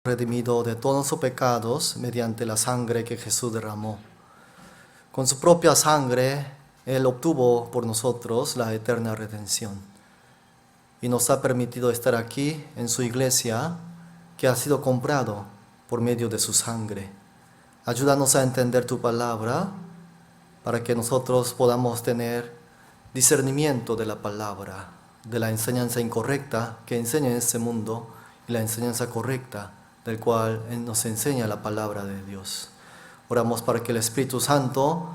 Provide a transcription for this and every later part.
redimido de todos sus pecados mediante la sangre que Jesús derramó. Con su propia sangre, Él obtuvo por nosotros la eterna redención y nos ha permitido estar aquí en su iglesia que ha sido comprado por medio de su sangre. Ayúdanos a entender tu palabra para que nosotros podamos tener discernimiento de la palabra, de la enseñanza incorrecta que enseña en este mundo y la enseñanza correcta del cual nos enseña la palabra de Dios. Oramos para que el Espíritu Santo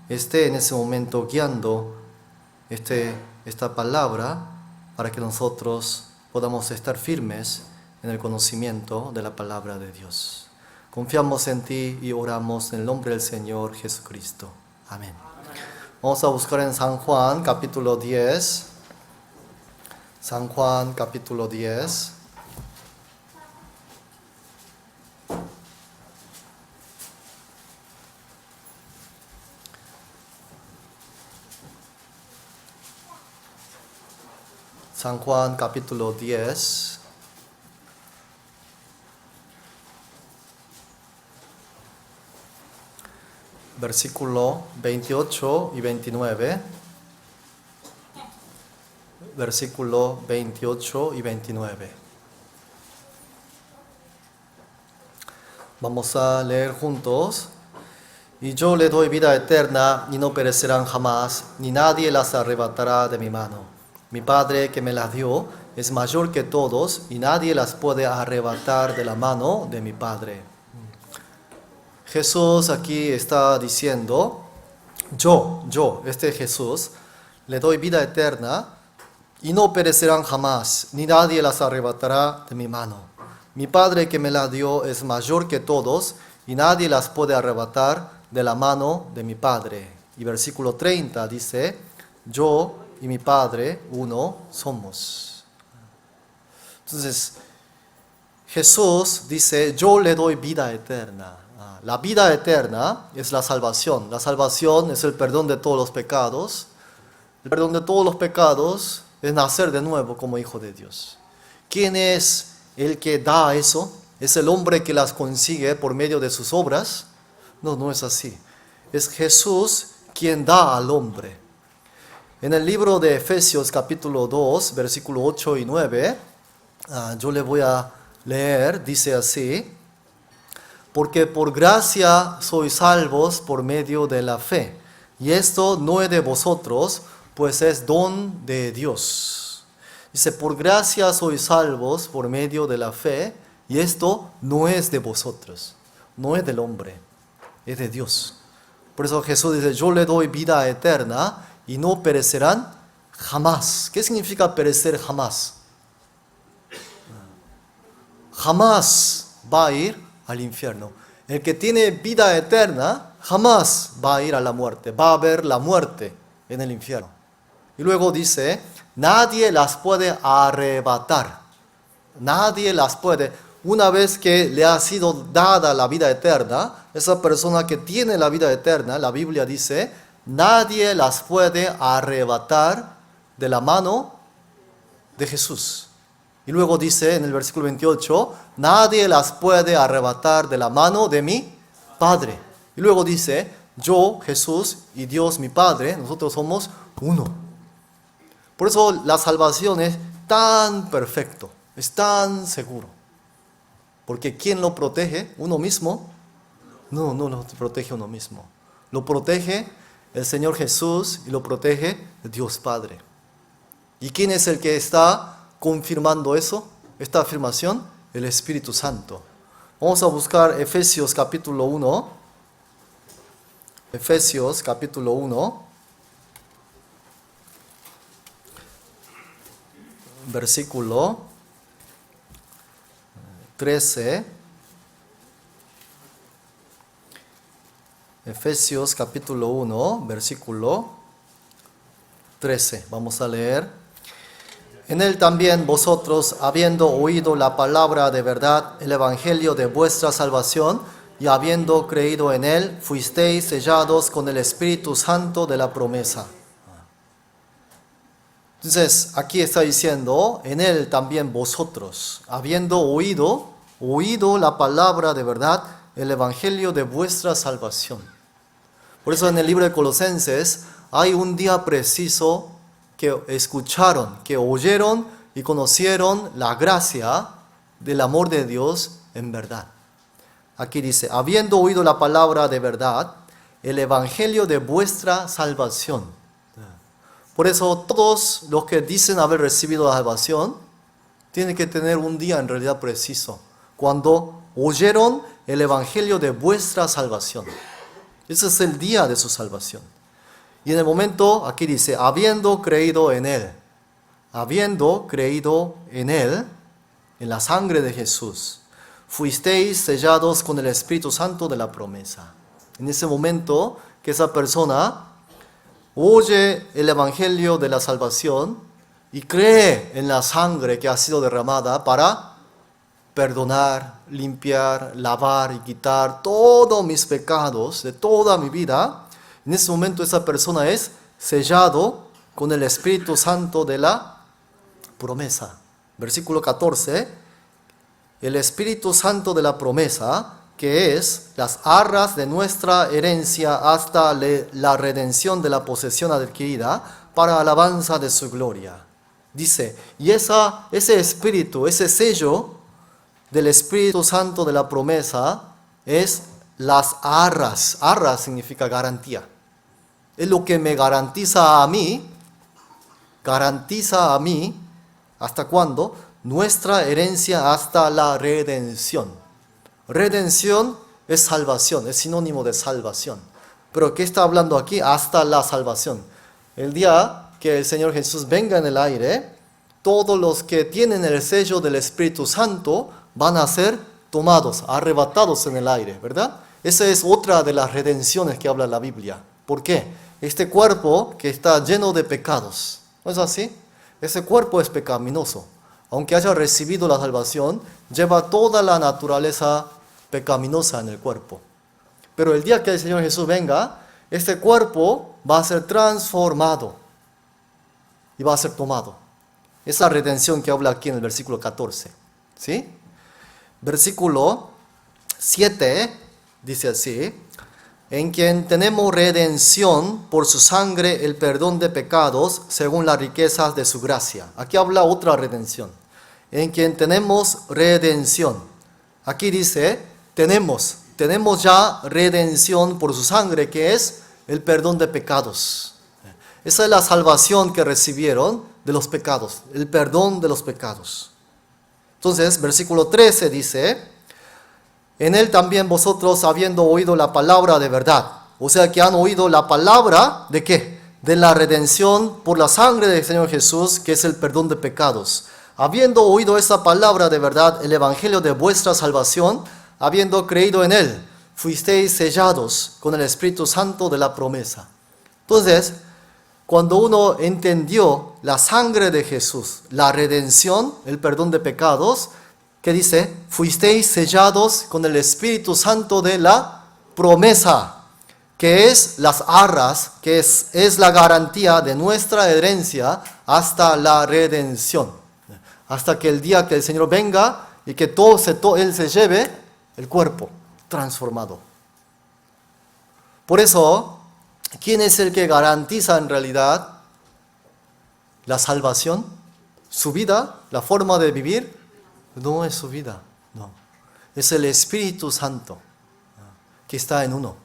esté en ese momento guiando esta palabra para que nosotros podamos estar firmes en el conocimiento de la palabra de Dios. Confiamos en ti y oramos en el nombre del Señor Jesucristo. Amén. Vamos a buscar en San Juan capítulo 10. San Juan capítulo 10. San Juan capítulo 10. Versículo 28 y 29. Versículo 28 y 29. Vamos a leer juntos. Y yo le doy vida eterna y no perecerán jamás, ni nadie las arrebatará de mi mano. Mi Padre que me las dio es mayor que todos y nadie las puede arrebatar de la mano de mi Padre. Jesús aquí está diciendo, este Jesús, le doy vida eterna y no perecerán jamás, ni nadie las arrebatará de mi mano. Mi Padre que me las dio es mayor que todos y nadie las puede arrebatar de la mano de mi Padre. Y versículo 30 dice, yo y mi Padre uno somos. Entonces, Jesús dice, yo le doy vida eterna. La vida eterna es la salvación. La salvación es el perdón de todos los pecados. El perdón de todos los pecados es nacer de nuevo como hijo de Dios. ¿Quién es el que da eso? ¿Es el hombre que las consigue por medio de sus obras? No, no es así. Es Jesús quien da al hombre. En el libro de Efesios capítulo 2, versículo 8 y 9, yo le voy a leer, dice así, porque por gracia sois salvos por medio de la fe, y esto no es de vosotros, pues es don de Dios. Dice, por gracia sois salvos por medio de la fe, y esto no es de vosotros, no es del hombre, es de Dios. Por eso Jesús dice, yo le doy vida eterna, y no perecerán jamás. ¿Qué significa perecer jamás? Jamás va a ir al infierno. El que tiene vida eterna jamás va a ir a la muerte. Va a haber la muerte en el infierno. Y luego dice, nadie las puede arrebatar. Nadie las puede. Una vez que le ha sido dada la vida eterna, esa persona que tiene la vida eterna, la Biblia dice, nadie las puede arrebatar de la mano de Jesús. Y luego dice en el versículo 28, nadie las puede arrebatar de la mano de mi Padre. Y luego dice, yo, Jesús y Dios mi Padre, nosotros somos uno. Por eso la salvación es tan perfecto, es tan seguro. Porque ¿quién lo protege? ¿Uno mismo? No, no lo protege uno mismo. Lo protege el Señor Jesús y lo protege Dios Padre. ¿Y quién es el que está confirmando eso? Esta afirmación, el Espíritu Santo. Vamos a buscar Efesios capítulo 1. Efesios capítulo 1. Versículo 13. Efesios capítulo 1, versículo 13. Vamos a leer. En él también vosotros, habiendo oído la palabra de verdad, el evangelio de vuestra salvación, y habiendo creído en él, fuisteis sellados con el Espíritu Santo de la promesa. Entonces, aquí está diciendo, en él también vosotros, habiendo oído oído la palabra de verdad, el evangelio de vuestra salvación. Por eso en el libro de Colosenses hay un día preciso que escucharon, que oyeron y conocieron la gracia del amor de Dios en verdad. Aquí dice, habiendo oído la palabra de verdad, el evangelio de vuestra salvación. Por eso todos los que dicen haber recibido la salvación tienen que tener un día en realidad preciso, cuando oyeron el evangelio de vuestra salvación. Ese es el día de su salvación. Y en el momento, aquí dice, habiendo creído en Él, en la sangre de Jesús, fuisteis sellados con el Espíritu Santo de la promesa. En ese momento que esa persona oye el evangelio de la salvación y cree en la sangre que ha sido derramada para perdonar, limpiar, lavar y quitar todos mis pecados de toda mi vida, en ese momento esa persona es sellado con el Espíritu Santo de la promesa. Versículo 14, el Espíritu Santo de la promesa, que es las arras de nuestra herencia hasta la redención de la posesión adquirida para alabanza de su gloria. Dice, y ese espíritu, ese sello del Espíritu Santo de la promesa es las arras. Arras significa garantía. Es lo que me garantiza a mí, ¿hasta cuándo? Nuestra herencia hasta la redención. Redención es salvación, es sinónimo de salvación. Pero ¿qué está hablando aquí? Hasta la salvación. El día que el Señor Jesús venga en el aire, todos los que tienen el sello del Espíritu Santo van a ser tomados, arrebatados en el aire, ¿verdad? Esa es otra de las redenciones que habla la Biblia. ¿Por qué? Este cuerpo que está lleno de pecados, ¿no es así? Ese cuerpo es pecaminoso. Aunque haya recibido la salvación, lleva toda la naturaleza pecaminosa en el cuerpo. Pero el día que el Señor Jesús venga, este cuerpo va a ser transformado y va a ser tomado. Esa redención que habla aquí en el versículo 14. ¿Sí? Versículo 7 dice así, en quien tenemos redención por su sangre, el perdón de pecados, según las riquezas de su gracia. Aquí habla otra redención. En quien tenemos redención. Aquí dice, tenemos ya redención por su sangre, que es el perdón de pecados. Esa es la salvación que recibieron de los pecados, el perdón de los pecados. Entonces, versículo 13 dice, en él también vosotros, habiendo oído la palabra de verdad. O sea que han oído la palabra ¿de qué? De la redención por la sangre del Señor Jesús, que es el perdón de pecados. Habiendo oído esa palabra de verdad, el evangelio de vuestra salvación, habiendo creído en él, fuisteis sellados con el Espíritu Santo de la promesa. Entonces, cuando uno entendió la sangre de Jesús, la redención, el perdón de pecados, ¿qué dice? Fuisteis sellados con el Espíritu Santo de la promesa, que es las arras, que es la garantía de nuestra herencia hasta la redención. Hasta que el día que el Señor venga y que Él se lleve el cuerpo transformado. Por eso, ¿quién es el que garantiza en realidad la salvación? ¿Su vida? ¿La forma de vivir? No es su vida, no. Es el Espíritu Santo que está en uno.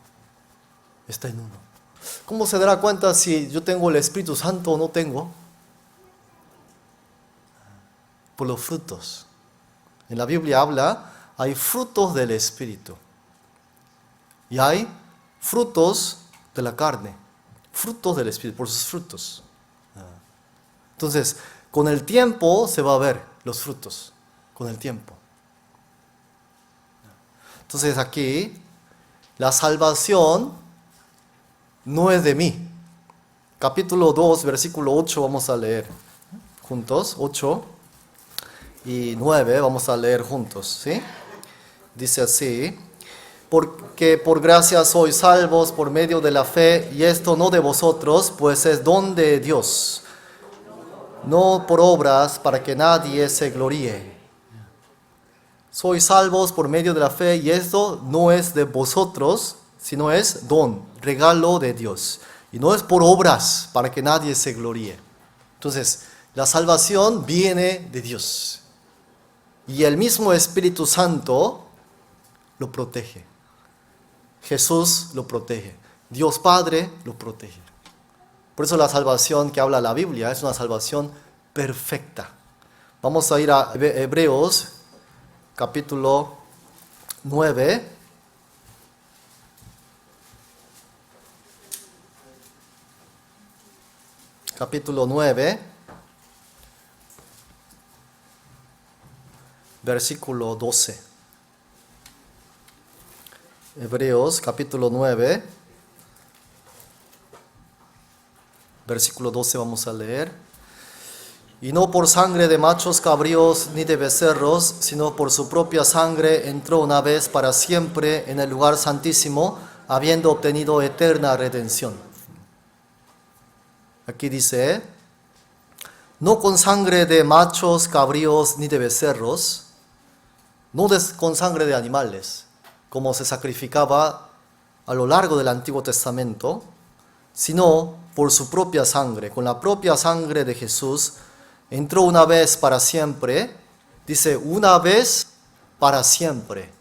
Está en uno. ¿Cómo se dará cuenta si yo tengo el Espíritu Santo o no tengo? Por los frutos. En la Biblia habla, hay frutos del Espíritu. Y hay frutos de la carne. Frutos del Espíritu, por sus frutos. Entonces, con el tiempo se va a ver los frutos. Con el tiempo. Entonces aquí, la salvación no es de mí. Capítulo 2, versículo 8, vamos a leer juntos. 8 y 9, vamos a leer juntos, ¿sí? Dice así, porque por gracia sois salvos por medio de la fe, y esto no de vosotros, pues es don de Dios, no por obras para que nadie se gloríe. Sois salvos por medio de la fe y esto no es de vosotros, sino es don, regalo de Dios. Y no es por obras para que nadie se gloríe. Entonces, la salvación viene de Dios. Y el mismo Espíritu Santo lo protege. Jesús lo protege. Dios Padre lo protege. Por eso la salvación que habla la Biblia es una salvación perfecta. Vamos a ir a Hebreos capítulo 9. Capítulo 9, versículo 12. Hebreos capítulo 9, versículo 12 vamos a leer. Y no por sangre de machos cabríos ni de becerros, sino por su propia sangre entró una vez para siempre en el lugar santísimo, habiendo obtenido eterna redención. Aquí dice, no con sangre de machos, cabríos, ni de becerros, no con sangre de animales, como se sacrificaba a lo largo del Antiguo Testamento, sino por su propia sangre, con la propia sangre de Jesús, entró una vez para siempre, dice una vez para siempre.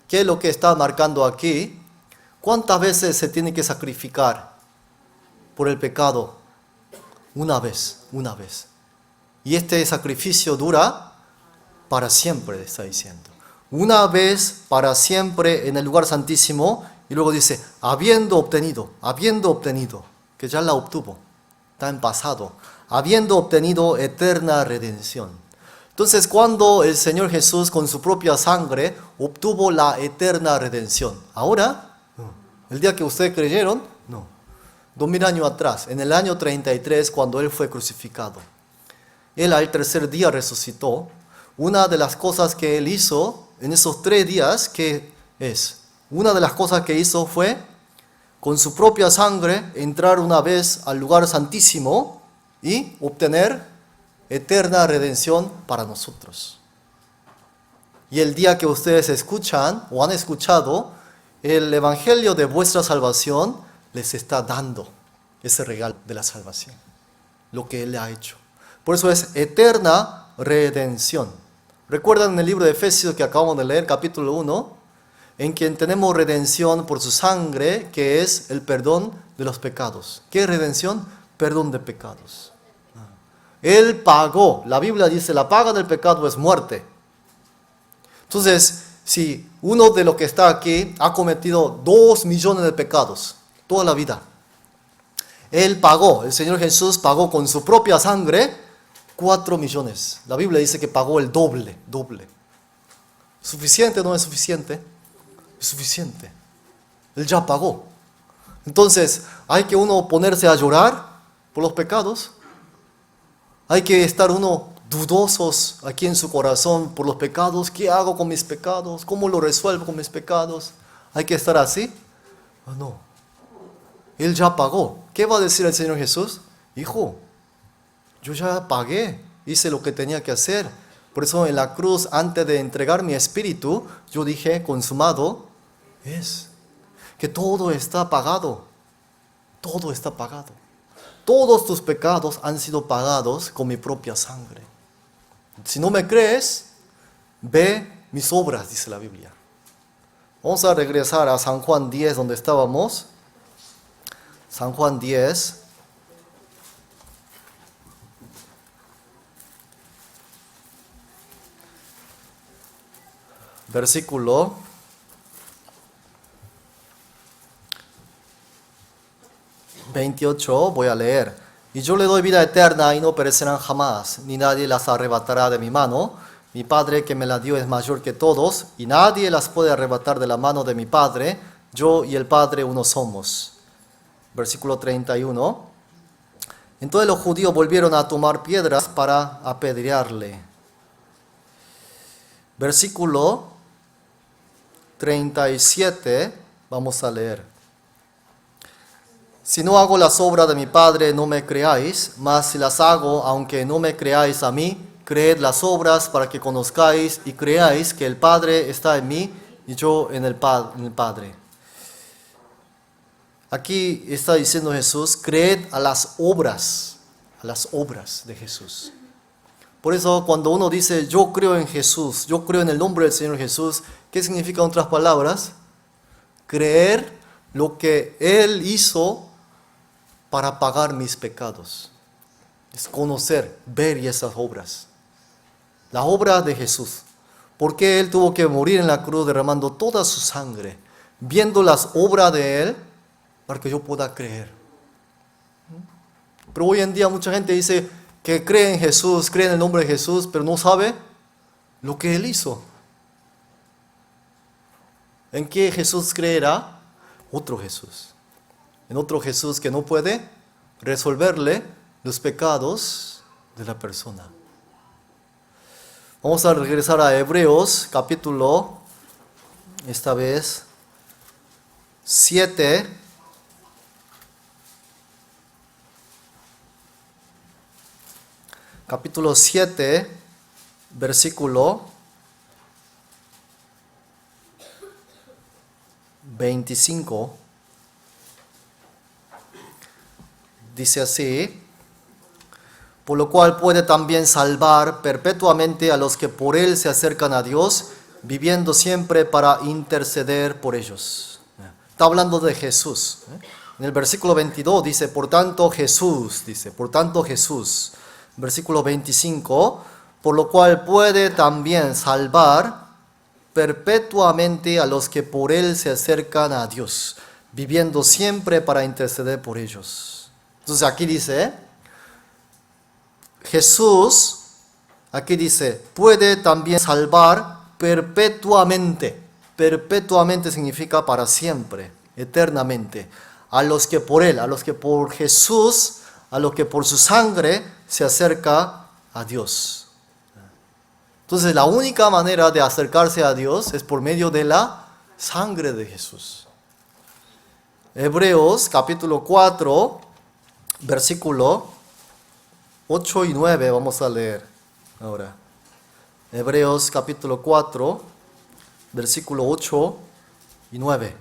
¿Qué es lo que está marcando aquí? ¿Cuántas veces se tiene que sacrificar por el pecado? Una vez. Y este sacrificio dura para siempre, está diciendo. Una vez para siempre en el lugar santísimo. Y luego dice, habiendo obtenido, que ya la obtuvo, está en pasado, habiendo obtenido eterna redención. Entonces, cuando el Señor Jesús con su propia sangre obtuvo la eterna redención. Ahora, el día que ustedes creyeron, no. 2000 años atrás, en el año 33, cuando Él fue crucificado. Él al tercer día resucitó. Una de las cosas que Él hizo en esos 3 días, ¿qué es? Una de las cosas que hizo fue, con su propia sangre, entrar una vez al lugar santísimo y obtener eterna redención para nosotros. Y el día que ustedes escuchan o han escuchado el evangelio de vuestra salvación, les está dando ese regalo de la salvación, lo que Él le ha hecho. Por eso es eterna redención. ¿Recuerdan en el libro de Efesios que acabamos de leer, capítulo 1? En quien tenemos redención por su sangre, que es el perdón de los pecados. ¿Qué es redención? Perdón de pecados. Él pagó. La Biblia dice, la paga del pecado es muerte. Entonces, si uno de los que está aquí ha cometido 2 millones de pecados, toda la vida. Él pagó, el Señor Jesús pagó con su propia sangre 4 millones. La Biblia dice que pagó el doble. ¿Suficiente o no es suficiente? Es suficiente. Él ya pagó. Entonces, ¿hay que uno ponerse a llorar por los pecados? ¿Hay que estar uno dudosos aquí en su corazón por los pecados? ¿Qué hago con mis pecados? ¿Cómo lo resuelvo con mis pecados? ¿Hay que estar así? No. Él ya pagó. ¿Qué va a decir el Señor Jesús? Hijo, yo ya pagué, hice lo que tenía que hacer. Por eso en la cruz, antes de entregar mi espíritu, yo dije, consumado es. Que todo está pagado. Todo está pagado. Todos tus pecados han sido pagados con mi propia sangre. Si no me crees, ve mis obras, dice la Biblia. Vamos a regresar a San Juan 10, donde estábamos. San Juan 10, versículo 28, voy a leer. Y yo le doy vida eterna y no perecerán jamás, ni nadie las arrebatará de mi mano. Mi Padre que me la dio es mayor que todos, y nadie las puede arrebatar de la mano de mi Padre. Yo y el Padre uno somos. Versículo 31. Entonces los judíos volvieron a tomar piedras para apedrearle. Versículo 37, vamos a leer. Si no hago las obras de mi Padre, no me creáis, mas si las hago, aunque no me creáis a mí, creed las obras para que conozcáis y creáis que el Padre está en mí y yo en el Padre. Aquí está diciendo Jesús, creed a las obras de Jesús. Por eso cuando uno dice, yo creo en Jesús, yo creo en el nombre del Señor Jesús, ¿qué significa en otras palabras? Creer lo que Él hizo para pagar mis pecados. Es conocer, ver esas obras. Las obras de Jesús. ¿Por qué Él tuvo que morir en la cruz derramando toda su sangre? Viendo las obras de Él para que yo pueda creer. Pero hoy en día mucha gente dice que cree en Jesús, cree en el nombre de Jesús, pero no sabe lo que Él hizo. ¿En qué Jesús creerá? Otro Jesús. En otro Jesús que no puede resolverle los pecados de la persona. Vamos a regresar a Hebreos, capítulo, esta vez, 7. Capítulo 7, versículo 25. Dice así, por lo cual puede también salvar perpetuamente a los que por Él se acercan a Dios, viviendo siempre para interceder por ellos. Está hablando de Jesús. En el versículo 22 dice, por tanto Jesús. Versículo 25, por lo cual puede también salvar perpetuamente a los que por Él se acercan a Dios, viviendo siempre para interceder por ellos. Entonces aquí dice, Jesús, aquí dice, puede también salvar perpetuamente. Perpetuamente significa para siempre, eternamente. A los que por Él, a los que por Jesús, a los que por su sangre se acerca a Dios. Entonces la única manera de acercarse a Dios es por medio de la sangre de Jesús. Hebreos capítulo 4, versículo 8 y 9 vamos a leer ahora. Hebreos capítulo 4, versículo 8 y 9.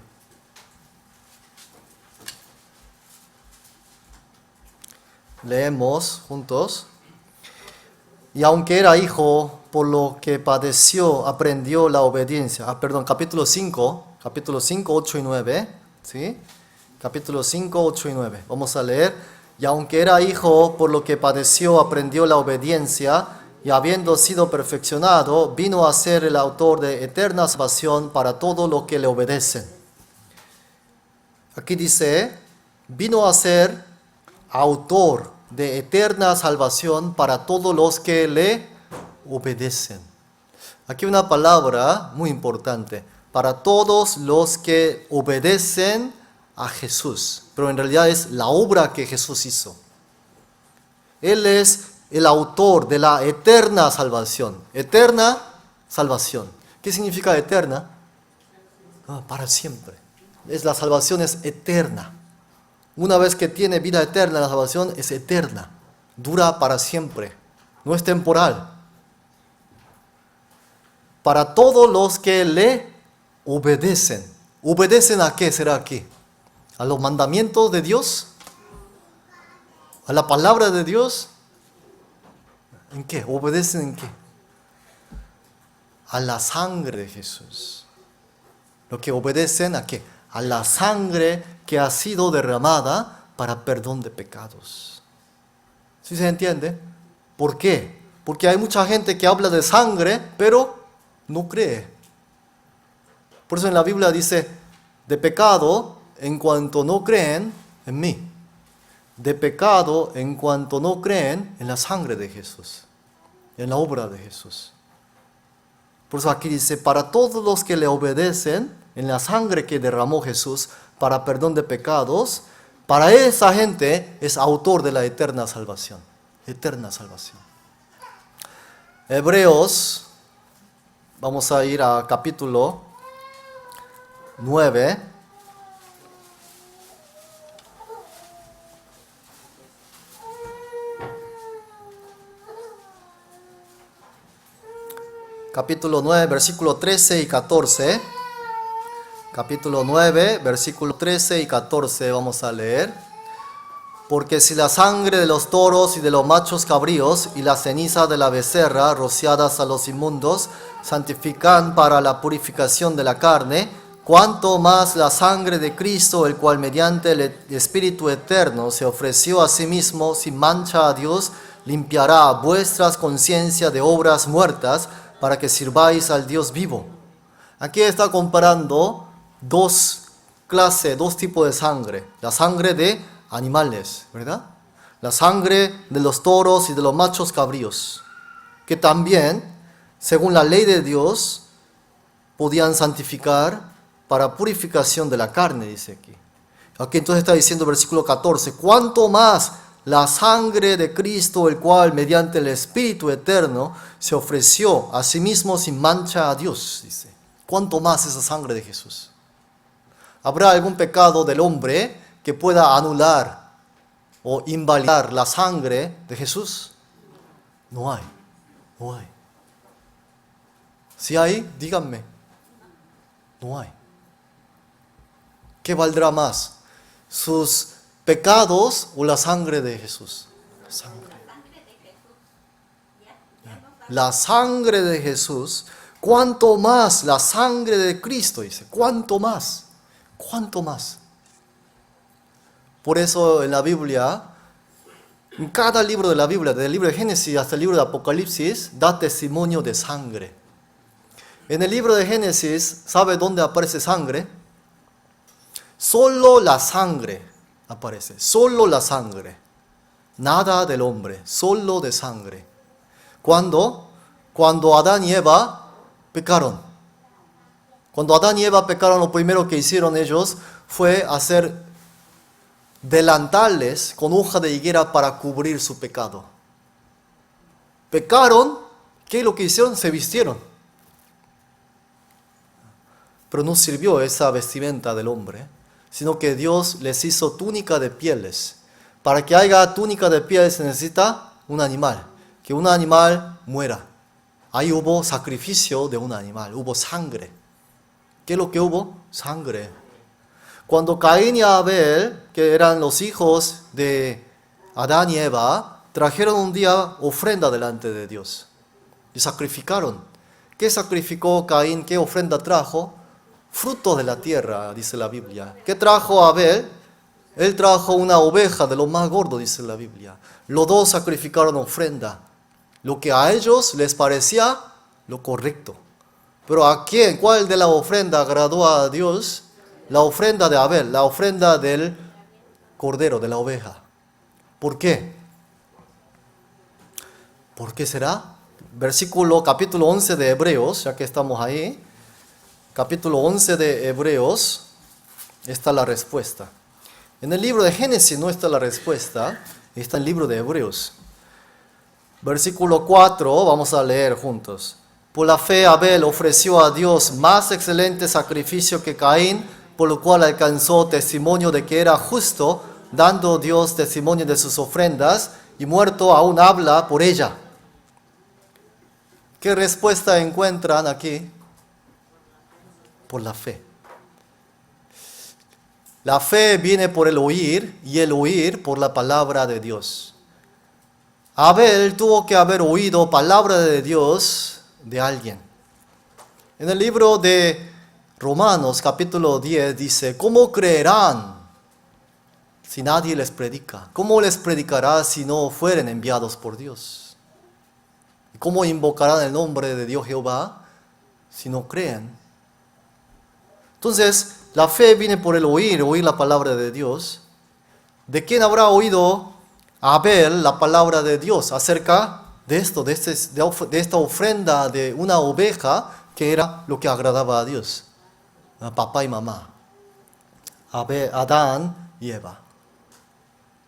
Leemos juntos. Y aunque era hijo, por lo que padeció, aprendió la obediencia. Capítulo 5, 8 y 9. ¿Sí? Capítulo 5, 8 y 9. Vamos a leer. Y aunque era hijo, por lo que padeció, aprendió la obediencia, y habiendo sido perfeccionado, vino a ser el autor de eterna salvación para todos los que le obedecen. Aquí dice, vino a ser autor de eterna salvación para todos los que le obedecen. Aquí una palabra muy importante, para todos los que obedecen a Jesús, pero en realidad es la obra que Jesús hizo. Él es el autor de la eterna salvación. Eterna salvación. ¿Qué significa eterna? Para siempre. La salvación es eterna. Una vez que tiene vida eterna, la salvación es eterna. Dura para siempre. No es temporal. Para todos los que le obedecen. ¿Obedecen a qué será aquí? ¿A los mandamientos de Dios? ¿A la palabra de Dios? ¿En qué? ¿Obedecen en qué? A la sangre de Jesús. Lo que obedecen a qué? A la sangre que ha sido derramada para perdón de pecados. ¿Sí se entiende? ¿Por qué? Porque hay mucha gente que habla de sangre, pero no cree. Por eso en la Biblia dice, de pecado en cuanto no creen en mí. De pecado en cuanto no creen en la sangre de Jesús, en la obra de Jesús. Por eso aquí dice, para todos los que le obedecen, en la sangre que derramó Jesús para perdón de pecados, para esa gente es autor de la eterna salvación. Eterna salvación. Hebreos, vamos a ir a capítulo 9. capítulo 9, versículo 13 y 14. Capítulo 9, versículo 13 y 14 vamos a leer. Porque si la sangre de los toros y de los machos cabríos y la ceniza de la becerra rociadas a los inmundos santifican para la purificación de la carne, cuanto más la sangre de Cristo, el cual mediante el Espíritu eterno se ofreció a sí mismo sin mancha a Dios, limpiará vuestras conciencias de obras muertas para que sirváis al Dios vivo. Aquí está comparando dos tipos de sangre. La sangre de animales, ¿verdad? La sangre de los toros y de los machos cabríos, que también, según la ley de Dios, podían santificar para purificación de la carne, dice aquí. Aquí entonces está diciendo versículo 14, cuánto más la sangre de Cristo, el cual mediante el Espíritu eterno se ofreció a sí mismo sin mancha a Dios, dice. ¿Cuánto más esa sangre de Jesús? ¿Habrá algún pecado del hombre que pueda anular o invalidar la sangre de Jesús? No hay, no hay. Si hay, díganme. No hay. ¿Qué valdrá más? ¿Sus pecados o la sangre de Jesús? La sangre. La sangre de Jesús. ¿Cuánto más la sangre de Cristo? Dice. ¿Cuánto más? ¿Cuánto más? Por eso en la Biblia, en cada libro de la Biblia, desde el libro de Génesis hasta el libro de Apocalipsis, da testimonio de sangre. En el libro de Génesis, ¿sabe dónde aparece sangre? Solo la sangre aparece, solo la sangre. Nada del hombre, solo de sangre. ¿Cuándo? Cuando Adán y Eva pecaron. Cuando Adán y Eva pecaron, lo primero que hicieron ellos fue hacer delantales con hoja de higuera para cubrir su pecado. Pecaron, ¿qué es lo que hicieron? Se vistieron. Pero no sirvió esa vestimenta del hombre, sino que Dios les hizo túnica de pieles. Para que haya túnica de pieles se necesita un animal, que un animal muera. Ahí hubo sacrificio de un animal, hubo sangre. ¿Qué es lo que hubo? Sangre. Cuando Caín y Abel, que eran los hijos de Adán y Eva, trajeron un día ofrenda delante de Dios y sacrificaron. ¿Qué sacrificó Caín? ¿Qué ofrenda trajo? Fruto de la tierra, dice la Biblia. ¿Qué trajo Abel? Él trajo una oveja de lo más gordo, dice la Biblia. Los dos sacrificaron ofrenda, lo que a ellos les parecía lo correcto. Pero ¿a quién? ¿Cuál de la ofrenda agradó a Dios? La ofrenda de Abel, la ofrenda del cordero, de la oveja. ¿Por qué? ¿Por qué será? Capítulo 11 de Hebreos, ya que estamos ahí. Capítulo 11 de Hebreos, está la respuesta. En el libro de Génesis no está la respuesta, está en el libro de Hebreos. Versículo 4, vamos a leer juntos. Por la fe Abel ofreció a Dios más excelente sacrificio que Caín, por lo cual alcanzó testimonio de que era justo, dando Dios testimonio de sus ofrendas, y muerto aún habla por ella. ¿Qué respuesta encuentran aquí? Por la fe. La fe viene por el oír, y el oír por la palabra de Dios. Abel tuvo que haber oído palabra de Dios de alguien. En el libro de Romanos capítulo 10 dice, ¿cómo creerán si nadie les predica? ¿Cómo les predicará si no fueren enviados por Dios? ¿Cómo invocarán el nombre de Dios Jehová si no creen? Entonces, la fe viene por el oír la palabra de Dios. ¿De quién habrá oído Abel la palabra de Dios acerca de esto, de esta ofrenda de una oveja que era lo que agradaba a Dios? A papá y mamá, Adán y Eva.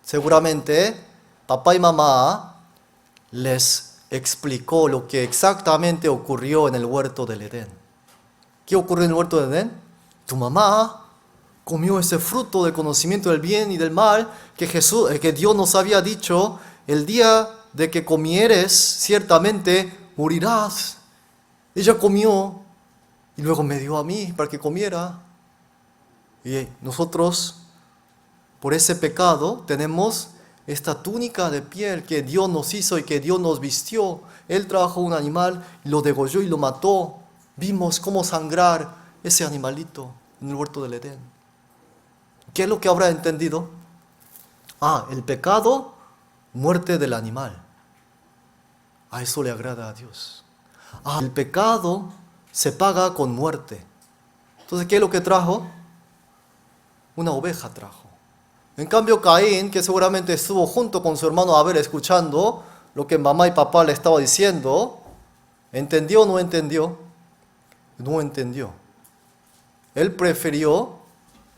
Seguramente papá y mamá les explicó lo que exactamente ocurrió en el huerto del Edén. ¿Qué ocurrió en el huerto del Edén? Tu mamá comió ese fruto del conocimiento del bien y del mal que Dios nos había dicho, el día de que comieres ciertamente morirás. Ella comió y luego me dio a mí para que comiera. Y nosotros, por ese pecado, tenemos esta túnica de piel que Dios nos hizo y que Dios nos vistió. Él trajo un animal, lo degolló y lo mató. Vimos cómo sangrar ese animalito en el huerto del Edén. ¿Qué es lo que habrá entendido? El pecado, muerte del animal. A eso le agrada a Dios. El pecado se paga con muerte. Entonces, ¿qué es lo que trajo? Una oveja trajo. En cambio, Caín, que seguramente estuvo junto con su hermano Abel escuchando lo que mamá y papá le estaban diciendo, ¿entendió o no entendió? No entendió. Él prefirió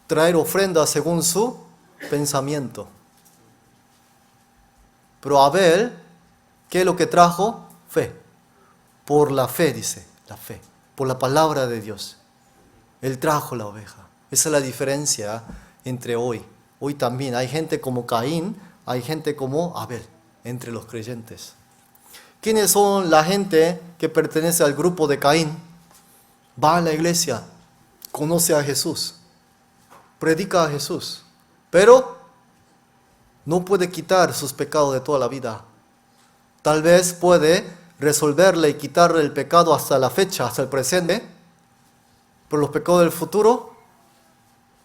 traer ofrendas según su pensamiento. Pero Abel, ¿qué es lo que trajo? Fe. Por la fe, dice, la fe. Por la palabra de Dios. Él trajo la oveja. Esa es la diferencia entre hoy. Hoy también hay gente como Caín, hay gente como Abel, entre los creyentes. ¿Quiénes son la gente que pertenece al grupo de Caín? Va a la iglesia, conoce a Jesús, predica a Jesús, pero no puede quitar sus pecados de toda la vida. Tal vez puede resolverle y quitarle el pecado hasta la fecha, hasta el presente, pero los pecados del futuro,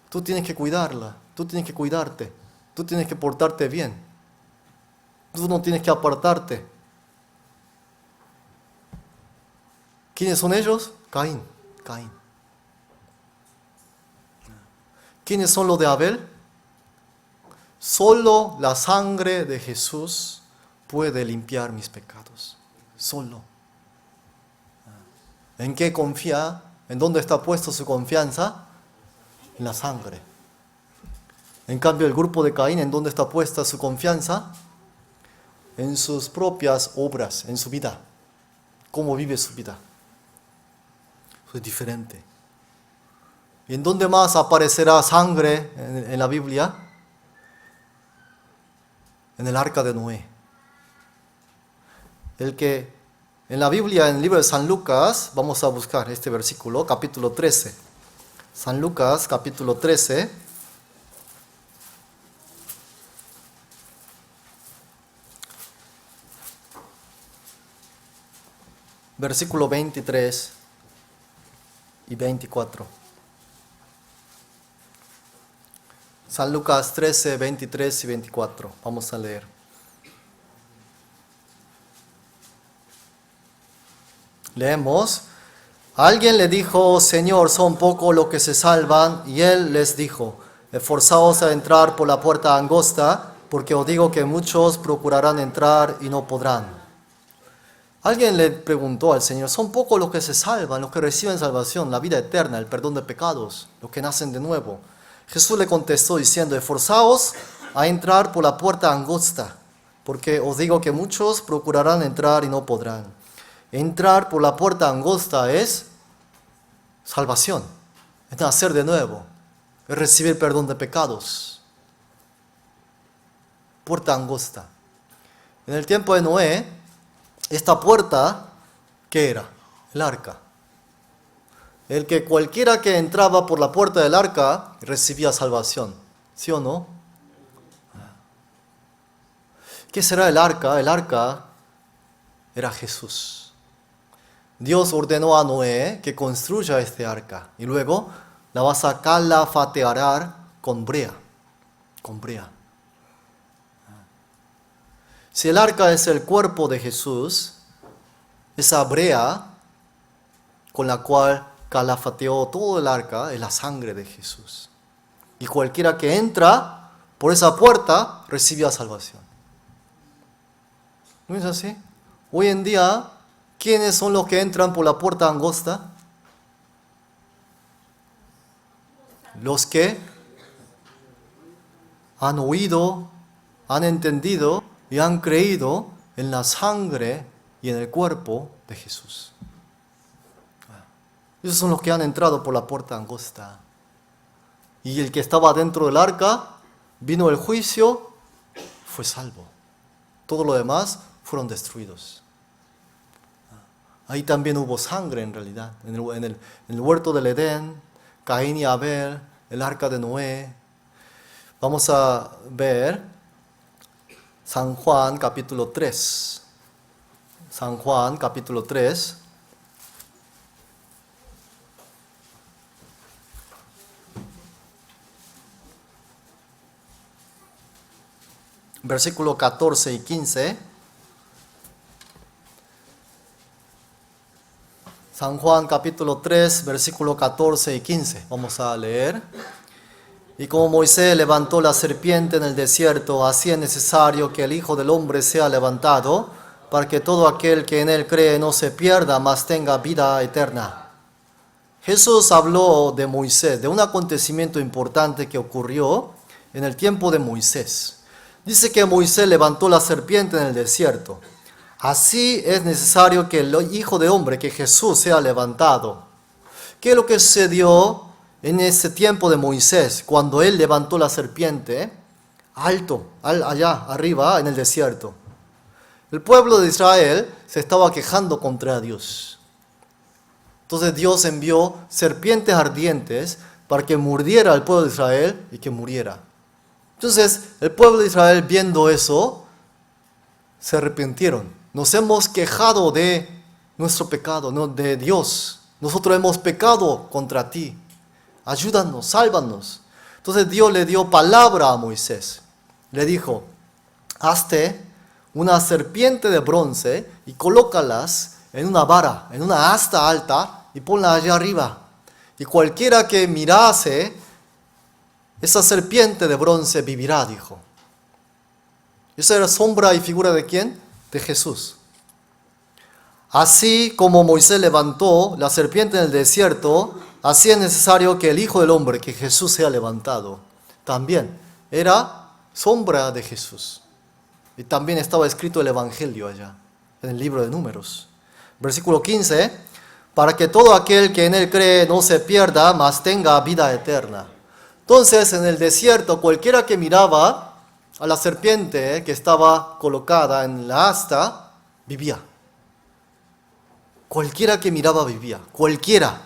tú tienes que cuidarla, tú tienes que cuidarte, tú tienes que portarte bien, tú no tienes que apartarte. ¿Quiénes son ellos? Caín. ¿Quiénes son los de Abel? Solo la sangre de Jesús puede limpiar mis pecados. Solo. ¿En qué confía? ¿En dónde está puesto su confianza? En la sangre. En cambio, el grupo de Caín, ¿en dónde está puesta su confianza? En sus propias obras, en su vida. ¿Cómo vive su vida? Eso es diferente. ¿Y en dónde más aparecerá sangre en la Biblia? En el arca de Noé. En la Biblia, en el libro de San Lucas, vamos a buscar este versículo, capítulo 13. San Lucas, capítulo 13. Versículo 23 y 24. San Lucas 13, 23 y 24. Vamos a leer. Leemos. Alguien le dijo: Señor, son pocos los que se salvan. Y él les dijo: esforzaos a entrar por la puerta angosta, porque os digo que muchos procurarán entrar y no podrán. Alguien le preguntó al Señor: son pocos los que se salvan, los que reciben salvación, la vida eterna, el perdón de pecados, los que nacen de nuevo. Jesús le contestó diciendo: esforzaos a entrar por la puerta angosta, porque os digo que muchos procurarán entrar y no podrán. Entrar por la puerta angosta es salvación, es nacer de nuevo, es recibir perdón de pecados. Puerta angosta. En el tiempo de Noé, esta puerta, ¿qué era? El arca. El que cualquiera que entraba por la puerta del arca recibía salvación. ¿Sí o no? ¿Qué será el arca? El arca era Jesús. Dios ordenó a Noé que construya este arca y luego la vas a calafatear con brea. Con brea. Si el arca es el cuerpo de Jesús, esa brea con la cual calafateó todo el arca es la sangre de Jesús. Y cualquiera que entra por esa puerta recibía salvación. ¿No es así? Hoy en día, ¿quiénes son los que entran por la puerta angosta? Los que han oído, han entendido y han creído en la sangre y en el cuerpo de Jesús. Esos son los que han entrado por la puerta angosta. Y el que estaba dentro del arca, vino el juicio, fue salvo. Todo lo demás fueron destruidos. Ahí también hubo sangre en realidad. En el huerto del Edén, Caín y Abel, el arca de Noé. Vamos a ver San Juan capítulo 3. San Juan capítulo 3. Versículo 14 y 15. San Juan capítulo 3, versículo 14 y 15. Vamos a leer. Y como Moisés levantó la serpiente en el desierto, así es necesario que el Hijo del Hombre sea levantado, para que todo aquel que en él cree no se pierda, mas tenga vida eterna. Jesús habló de Moisés, de un acontecimiento importante que ocurrió en el tiempo de Moisés. Dice que Moisés levantó la serpiente en el desierto. Así es necesario que el Hijo de Hombre, que Jesús, sea levantado. ¿Qué es lo que sucedió en ese tiempo de Moisés, cuando él levantó la serpiente alto, allá arriba en el desierto? El pueblo de Israel se estaba quejando contra Dios. Entonces Dios envió serpientes ardientes para que mordiera al pueblo de Israel y que muriera. Entonces el pueblo de Israel, viendo eso, se arrepintieron. Nos hemos quejado de nuestro pecado, no de Dios. Nosotros hemos pecado contra ti. Ayúdanos, sálvanos. Entonces Dios le dio palabra a Moisés. Le dijo, hazte una serpiente de bronce y colócalas en una vara, en una asta alta, y ponla allá arriba. Y cualquiera que mirase esa serpiente de bronce vivirá, dijo. ¿Esa era sombra y figura de quién? De Jesús. Así como Moisés levantó la serpiente en el desierto, así es necesario que el Hijo del Hombre, que Jesús, sea levantado. También era sombra de Jesús. Y también estaba escrito el Evangelio allá, en el libro de Números. Versículo 15, para que todo aquel que en él cree no se pierda, mas tenga vida eterna. Entonces, en el desierto, cualquiera que miraba a la serpiente que estaba colocada en la asta, vivía. Cualquiera que miraba vivía, cualquiera.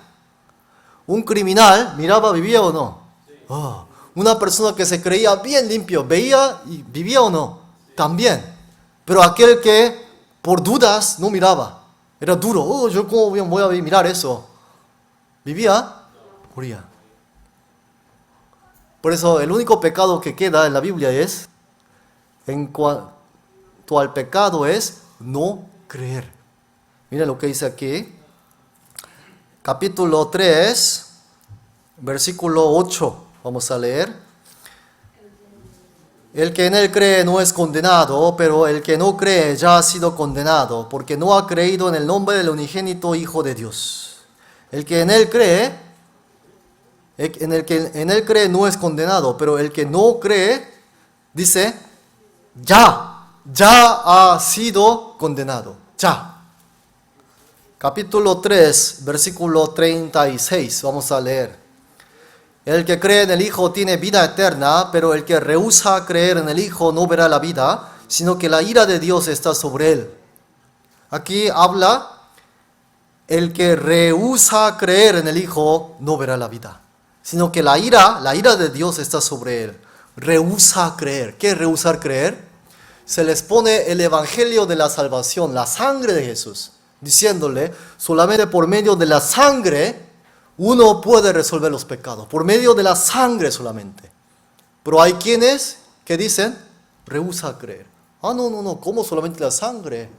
Un criminal miraba, vivía o no. Oh, una persona que se creía bien limpio, veía y vivía o no. También. Pero aquel que por dudas no miraba, era duro. Oh, yo cómo voy a mirar eso. Vivía, moría. Por eso el único pecado que queda en la Biblia es, en cuanto al pecado, es no creer. Mira lo que dice aquí. Capítulo 3, versículo 8. Vamos a leer. El que en él cree no es condenado, pero el que no cree ya ha sido condenado, porque no ha creído en el nombre del unigénito Hijo de Dios. El que en él cree, en él cree no es condenado, pero el que no cree, dice, ya ha sido condenado. Ya. Capítulo 3, versículo 36. Vamos a leer. El que cree en el Hijo tiene vida eterna, pero el que rehúsa creer en el Hijo no verá la vida, sino que la ira de Dios está sobre él. Aquí habla, el que rehúsa creer en el Hijo no verá la vida, sino que la ira de Dios está sobre él. Rehúsa creer. ¿Qué es rehusar creer? Se les pone el evangelio de la salvación, la sangre de Jesús, diciéndole, solamente por medio de la sangre uno puede resolver los pecados, por medio de la sangre solamente. Pero hay quienes que dicen, rehúsa creer. No, ¿cómo solamente la sangre?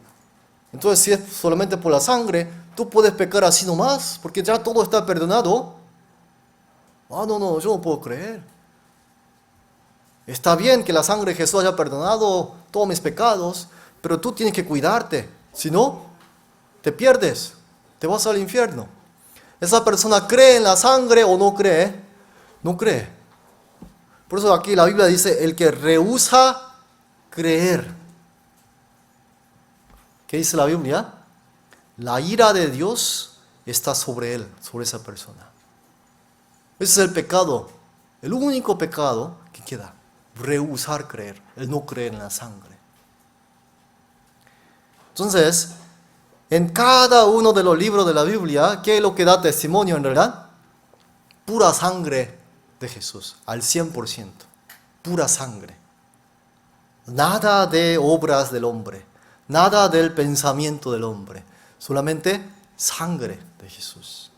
Entonces, si es solamente por la sangre, tú puedes pecar así nomás, porque ya todo está perdonado. No, yo no puedo creer. Está bien que la sangre de Jesús haya perdonado todos mis pecados, pero tú tienes que cuidarte. Si no, te pierdes, te vas al infierno. ¿Esa persona cree en la sangre o no cree? No cree. Por eso aquí la Biblia dice, el que rehúsa creer. ¿Qué dice la Biblia? La ira de Dios está sobre él, sobre esa persona. Ese es el pecado, el único pecado que queda. Rehusar creer, el no creer en la sangre. Entonces, En cada uno de los libros de la Biblia, ¿qué es lo que da testimonio en realidad? Pura sangre de Jesús, al 100%. Pura sangre. Nada de obras del hombre, nada del pensamiento del hombre, solamente sangre de Jesús.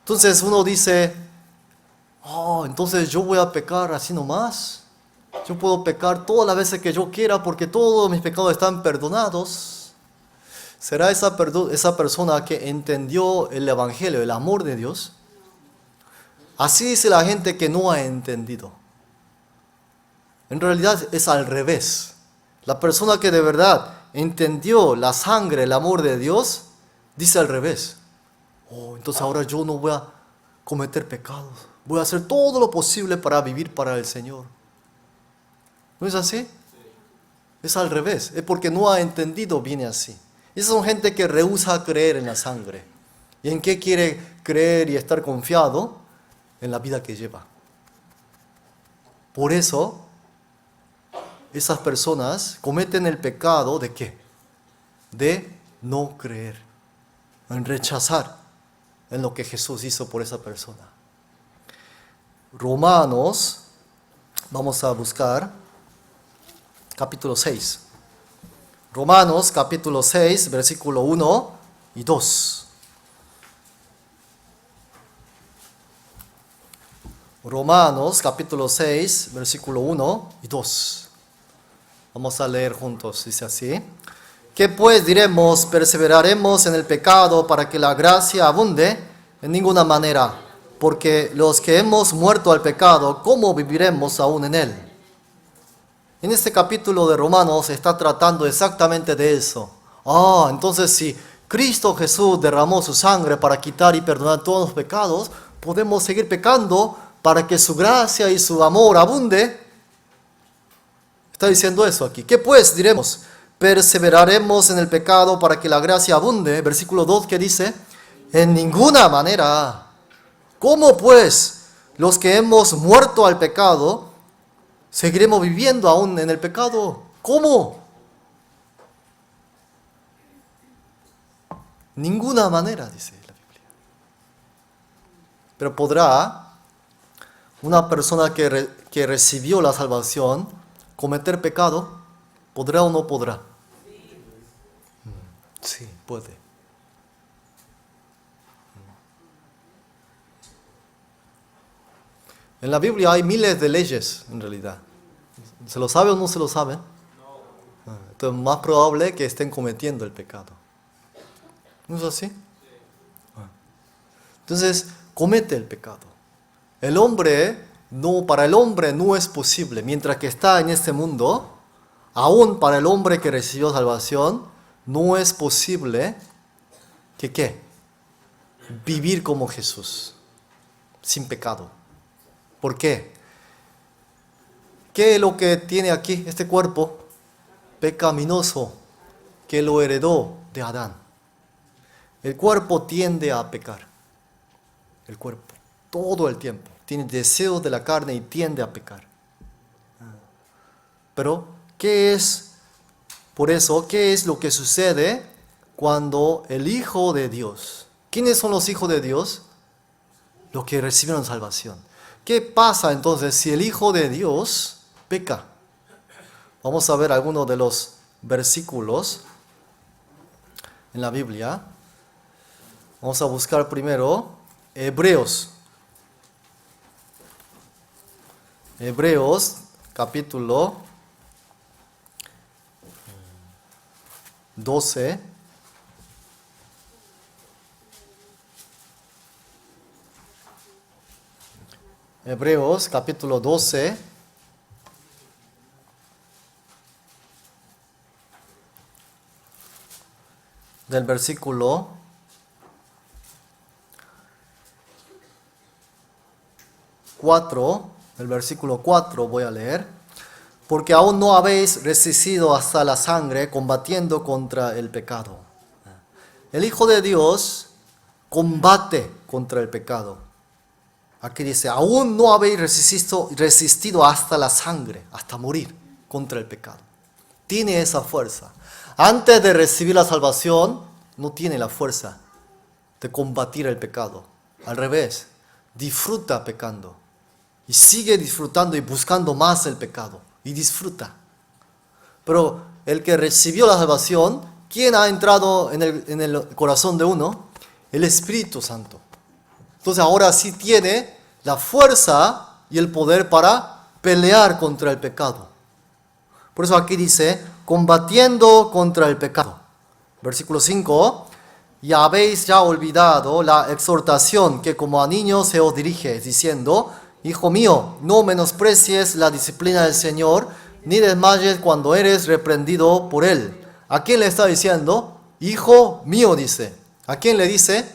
Entonces uno dice, entonces yo voy a pecar así nomás. Yo puedo pecar todas las veces que yo quiera porque todos mis pecados están perdonados. ¿Será esa persona que entendió el Evangelio, el amor de Dios? Así dice la gente que no ha entendido. En realidad es al revés. La persona que de verdad entendió la sangre, el amor de Dios, dice al revés. Entonces ahora yo no voy a cometer pecados. Voy a hacer todo lo posible para vivir para el Señor. ¿No es así? Es al revés. Es porque no ha entendido, viene así. Esas son gente que rehúsa creer en la sangre. ¿Y en qué quiere creer y estar confiado? En la vida que lleva. Por eso, esas personas cometen el pecado ¿de qué? De no creer, en rechazar en lo que Jesús hizo por esa persona. Romanos, vamos a buscar capítulo 6. Romanos capítulo 6, versículo 1 y 2. Romanos capítulo 6, versículo 1 y 2. Vamos a leer juntos, dice así. ¿Qué pues diremos? ¿Perseveraremos en el pecado para que la gracia abunde? En ninguna manera, porque los que hemos muerto al pecado, ¿cómo viviremos aún en él? En este capítulo de Romanos se está tratando exactamente de eso. Entonces si Cristo Jesús derramó su sangre para quitar y perdonar todos los pecados, podemos seguir pecando para que su gracia y su amor abunde. Está diciendo eso aquí. ¿Qué pues diremos? ¿Perseveraremos en el pecado para que la gracia abunde? Versículo 2 que dice, en ninguna manera. ¿Cómo pues los que hemos muerto al pecado seguiremos viviendo aún en el pecado? ¿Cómo? Ninguna manera, dice la Biblia. Pero ¿podrá una persona que recibió la salvación cometer pecado? ¿Podrá o no podrá? Sí, puede. En la Biblia hay miles de leyes, en realidad. ¿Se lo sabe o no se lo saben? No. Entonces es más probable que estén cometiendo el pecado. ¿No es así? Entonces, comete el pecado. Para el hombre no es posible, mientras que está en este mundo, aún para el hombre que recibió salvación, no es posible que ¿qué? Vivir como Jesús, sin pecado. ¿Por qué? ¿Qué es lo que tiene aquí este cuerpo pecaminoso que lo heredó de Adán? El cuerpo tiende a pecar. El cuerpo, todo el tiempo, tiene deseos de la carne y tiende a pecar. Pero, ¿qué es? Por eso, ¿qué es lo que sucede cuando el Hijo de Dios? ¿Quiénes son los hijos de Dios? Los que recibieron salvación. ¿Qué pasa entonces si el Hijo de Dios peca? Vamos a ver algunos de los versículos en la Biblia. Vamos a buscar primero Hebreos. Hebreos capítulo 12. Hebreos capítulo 12. Del versículo 4, el versículo 4 voy a leer. Porque aún no habéis resistido hasta la sangre combatiendo contra el pecado. El Hijo de Dios combate contra el pecado. Aquí dice, aún no habéis resistido hasta la sangre, hasta morir contra el pecado. Tiene esa fuerza. Antes de recibir la salvación, no tiene la fuerza de combatir el pecado. Al revés, disfruta pecando. Y sigue disfrutando y buscando más el pecado. Y disfruta. Pero el que recibió la salvación, ¿quién ha entrado en el corazón de uno? El Espíritu Santo. Entonces ahora sí tiene la fuerza y el poder para pelear contra el pecado. Por eso aquí dice, combatiendo contra el pecado. Versículo 5. Y habéis ya olvidado la exhortación que como a niños se os dirige, diciendo, Hijo mío, no menosprecies la disciplina del Señor, ni desmayes cuando eres reprendido por Él. ¿A quién le está diciendo? Hijo mío, dice. ¿A quién le dice?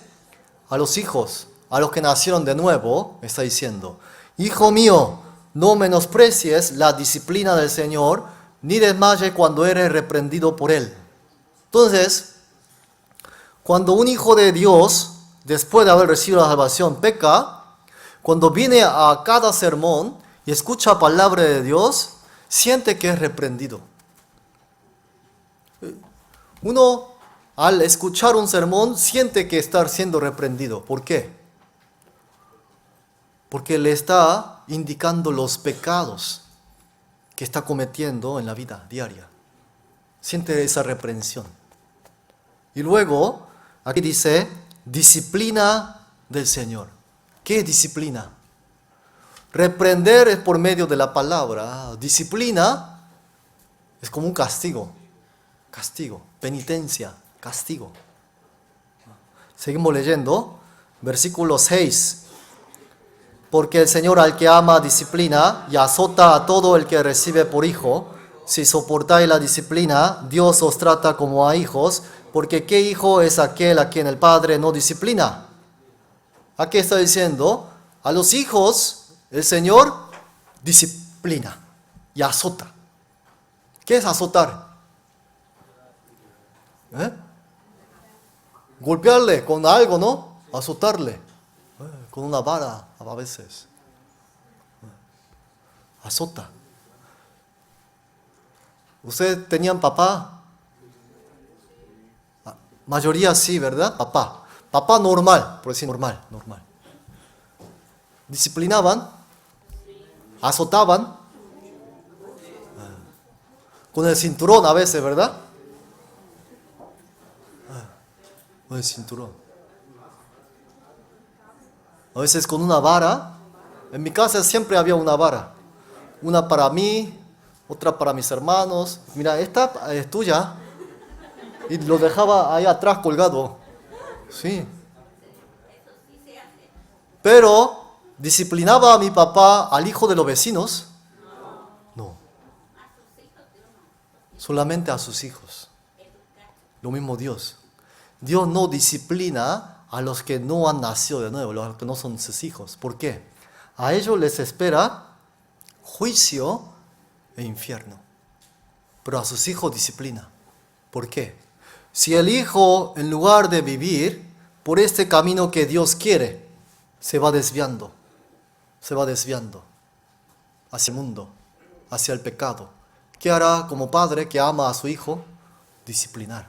A los hijos, a los que nacieron de nuevo, está diciendo. Hijo mío, no menosprecies la disciplina del Señor, ni desmayes cuando eres reprendido por Él. Entonces, cuando un hijo de Dios, después de haber recibido la salvación, peca, cuando viene a cada sermón y escucha palabra de Dios, siente que es reprendido. Uno, al escuchar un sermón, siente que está siendo reprendido. ¿Por qué? Porque le está indicando los pecados que está cometiendo en la vida diaria. Siente esa reprensión. Y luego, aquí dice, disciplina del Señor. ¿Qué es disciplina? Reprender es por medio de la palabra. Disciplina es como un castigo. Castigo, penitencia, castigo. Seguimos leyendo. Versículo 6. Porque el Señor al que ama disciplina y azota a todo el que recibe por hijo. Si soportáis la disciplina, Dios os trata como a hijos. Porque ¿qué hijo es aquel a quien el Padre no disciplina? Aquí está diciendo, a los hijos el Señor disciplina y azota. ¿Qué es azotar? Golpearle con algo, ¿no? Azotarle. Con una vara a veces. Azota. ¿Ustedes tenían papá? Mayoría sí, ¿verdad? Papá. Papá normal, por decir normal. Disciplinaban, azotaban, con el cinturón a veces, ¿verdad? Con el cinturón. A veces con una vara. En mi casa siempre había una vara. Una para mí, otra para mis hermanos. Mira, esta es tuya. Y lo dejaba ahí atrás colgado. Sí. Pero, ¿disciplinaba a mi papá al hijo de los vecinos? No. Solamente a sus hijos. Lo mismo Dios. Dios no disciplina a los que no han nacido de nuevo, los que no son sus hijos. ¿Por qué? A ellos les espera juicio e infierno. Pero a sus hijos disciplina. ¿Por qué? Si el hijo, en lugar de vivir por este camino que Dios quiere, se va desviando hacia el mundo, hacia el pecado, ¿qué hará como padre que ama a su hijo? Disciplinar.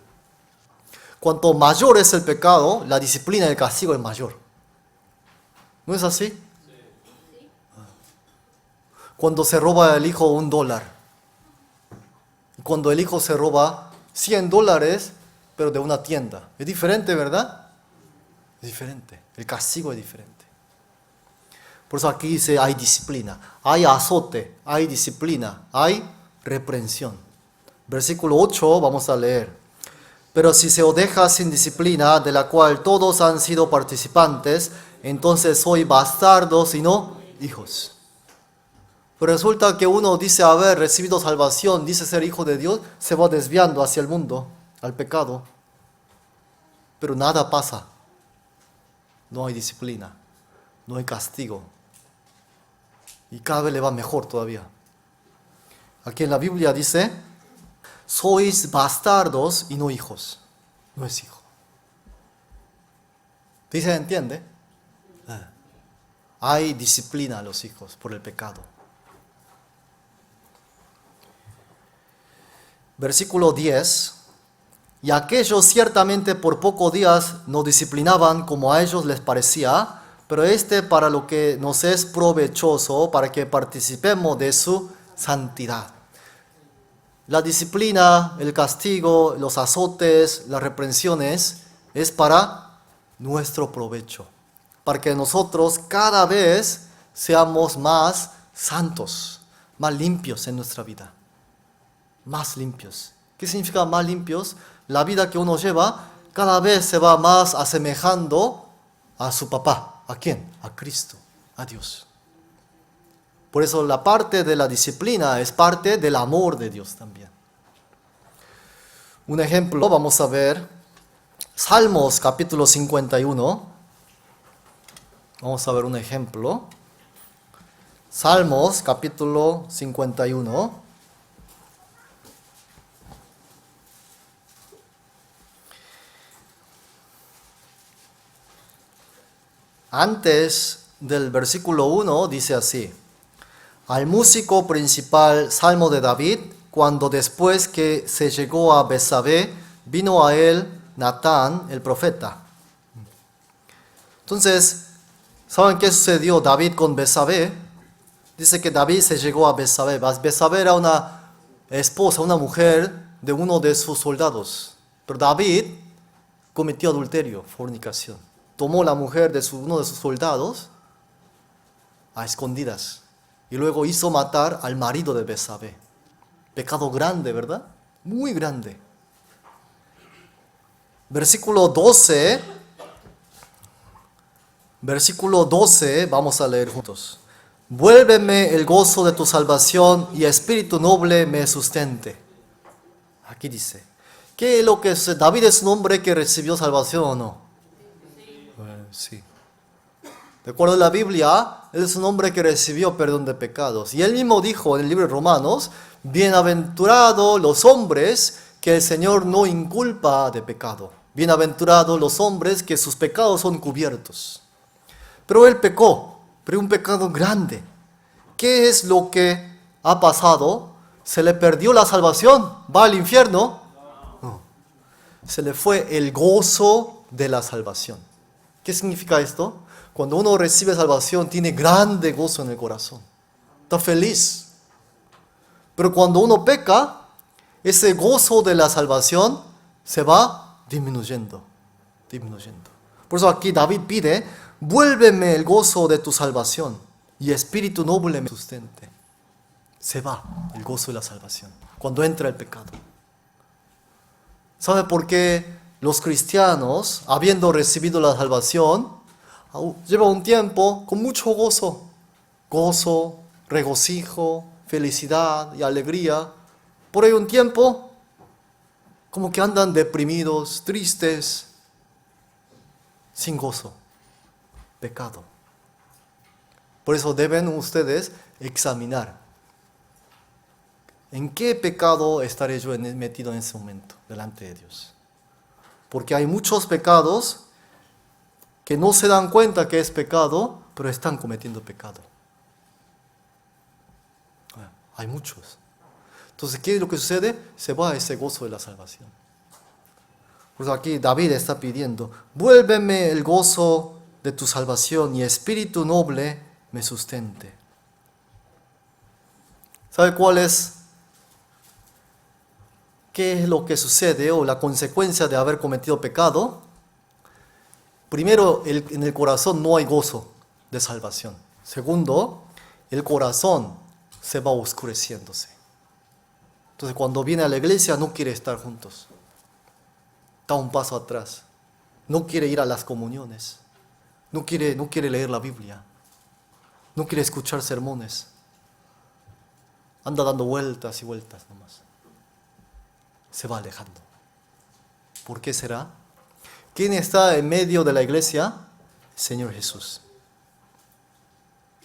Cuanto mayor es el pecado, la disciplina y el castigo es mayor. ¿No es así? Cuando se roba el hijo $1, cuando el hijo se roba $100, pero de una tienda. Es diferente, ¿verdad? Es diferente. El castigo es diferente. Por eso aquí dice, hay disciplina, hay azote, hay disciplina, hay reprensión. Versículo 8, vamos a leer. Pero si se os deja sin disciplina, de la cual todos han sido participantes, entonces sois bastardos y no hijos. Pero resulta que uno dice haber recibido salvación, dice ser hijo de Dios, se va desviando hacia el mundo, al pecado. Pero nada pasa. No hay disciplina, no hay castigo. Y cada vez le va mejor todavía. Aquí en la Biblia dice, sois bastardos y no hijos. No es hijo. ¿Sí se entiende? Hay disciplina a los hijos por el pecado. Versículo 10. y aquellos ciertamente por pocos días nos disciplinaban como a ellos les parecía, pero para lo que nos es provechoso, para que participemos de su santidad. La disciplina, el castigo, los azotes, las reprensiones, es para nuestro provecho, para que nosotros cada vez seamos más santos, más limpios en nuestra vida, más limpios. ¿Qué significa más limpios? La vida que uno lleva cada vez se va más asemejando a su papá. ¿A quién? A Cristo, a Dios. Por eso la parte de la disciplina es parte del amor de Dios también. Un ejemplo, vamos a ver, Salmos capítulo 51. Vamos a ver un ejemplo. Salmos capítulo 51. Antes del versículo 1 dice así: al músico principal, Salmo de David, cuando después que se llegó a Betsabé, vino a él Natán, el profeta. Entonces, ¿saben qué sucedió David con Betsabé? Dice que David se llegó a Betsabé. Betsabé era una esposa, una mujer de uno de sus soldados. Pero David cometió adulterio, fornicación. Tomó la mujer de uno de sus soldados a escondidas. Y luego hizo matar al marido de Betsabé. Pecado grande, ¿verdad? Muy grande. Versículo 12, vamos a leer juntos. Vuélveme el gozo de tu salvación y espíritu noble me sustente. Aquí dice, ¿qué es lo que es? ¿David es un hombre que recibió salvación o no? Sí. De acuerdo a la Biblia, él es un hombre que recibió perdón de pecados. Y él mismo dijo en el libro de Romanos, bienaventurados los hombres que el Señor no inculpa de pecado. Bienaventurados los hombres que sus pecados son cubiertos. Pero él pecó, pero un pecado grande. ¿Qué es lo que ha pasado? ¿Se le perdió la salvación? ¿Va al infierno? No. Se le fue el gozo de la salvación. ¿Qué significa esto? Cuando uno recibe salvación, tiene grande gozo en el corazón. Está feliz. Pero cuando uno peca, ese gozo de la salvación se va disminuyendo. Por eso aquí David pide, vuélveme el gozo de tu salvación y espíritu noble me sustente. Se va el gozo de la salvación cuando entra el pecado. ¿Sabe por qué los cristianos, habiendo recibido la salvación, lleva un tiempo con mucho gozo, regocijo, felicidad y alegría? Por ahí un tiempo como que andan deprimidos, tristes, sin gozo, pecado. Por eso deben ustedes examinar en qué pecado estaré yo metido en ese momento delante de Dios. Porque hay muchos pecados que no se dan cuenta que es pecado, pero están cometiendo pecado. Hay muchos. Entonces, ¿qué es lo que sucede? Se va ese gozo de la salvación. Por eso aquí David está pidiendo, vuélveme el gozo de tu salvación y espíritu noble me sustente. ¿Sabe qué es lo que sucede o la consecuencia de haber cometido pecado? Primero, en el corazón no hay gozo de salvación. Segundo, el corazón se va oscureciéndose. Entonces, cuando viene a la iglesia no quiere estar juntos. Da un paso atrás. No quiere ir a las comuniones. No quiere leer la Biblia. No quiere escuchar sermones. Anda dando vueltas y vueltas nomás. Se va alejando. ¿Por qué será? ¿Quién está en medio de la iglesia? Señor Jesús.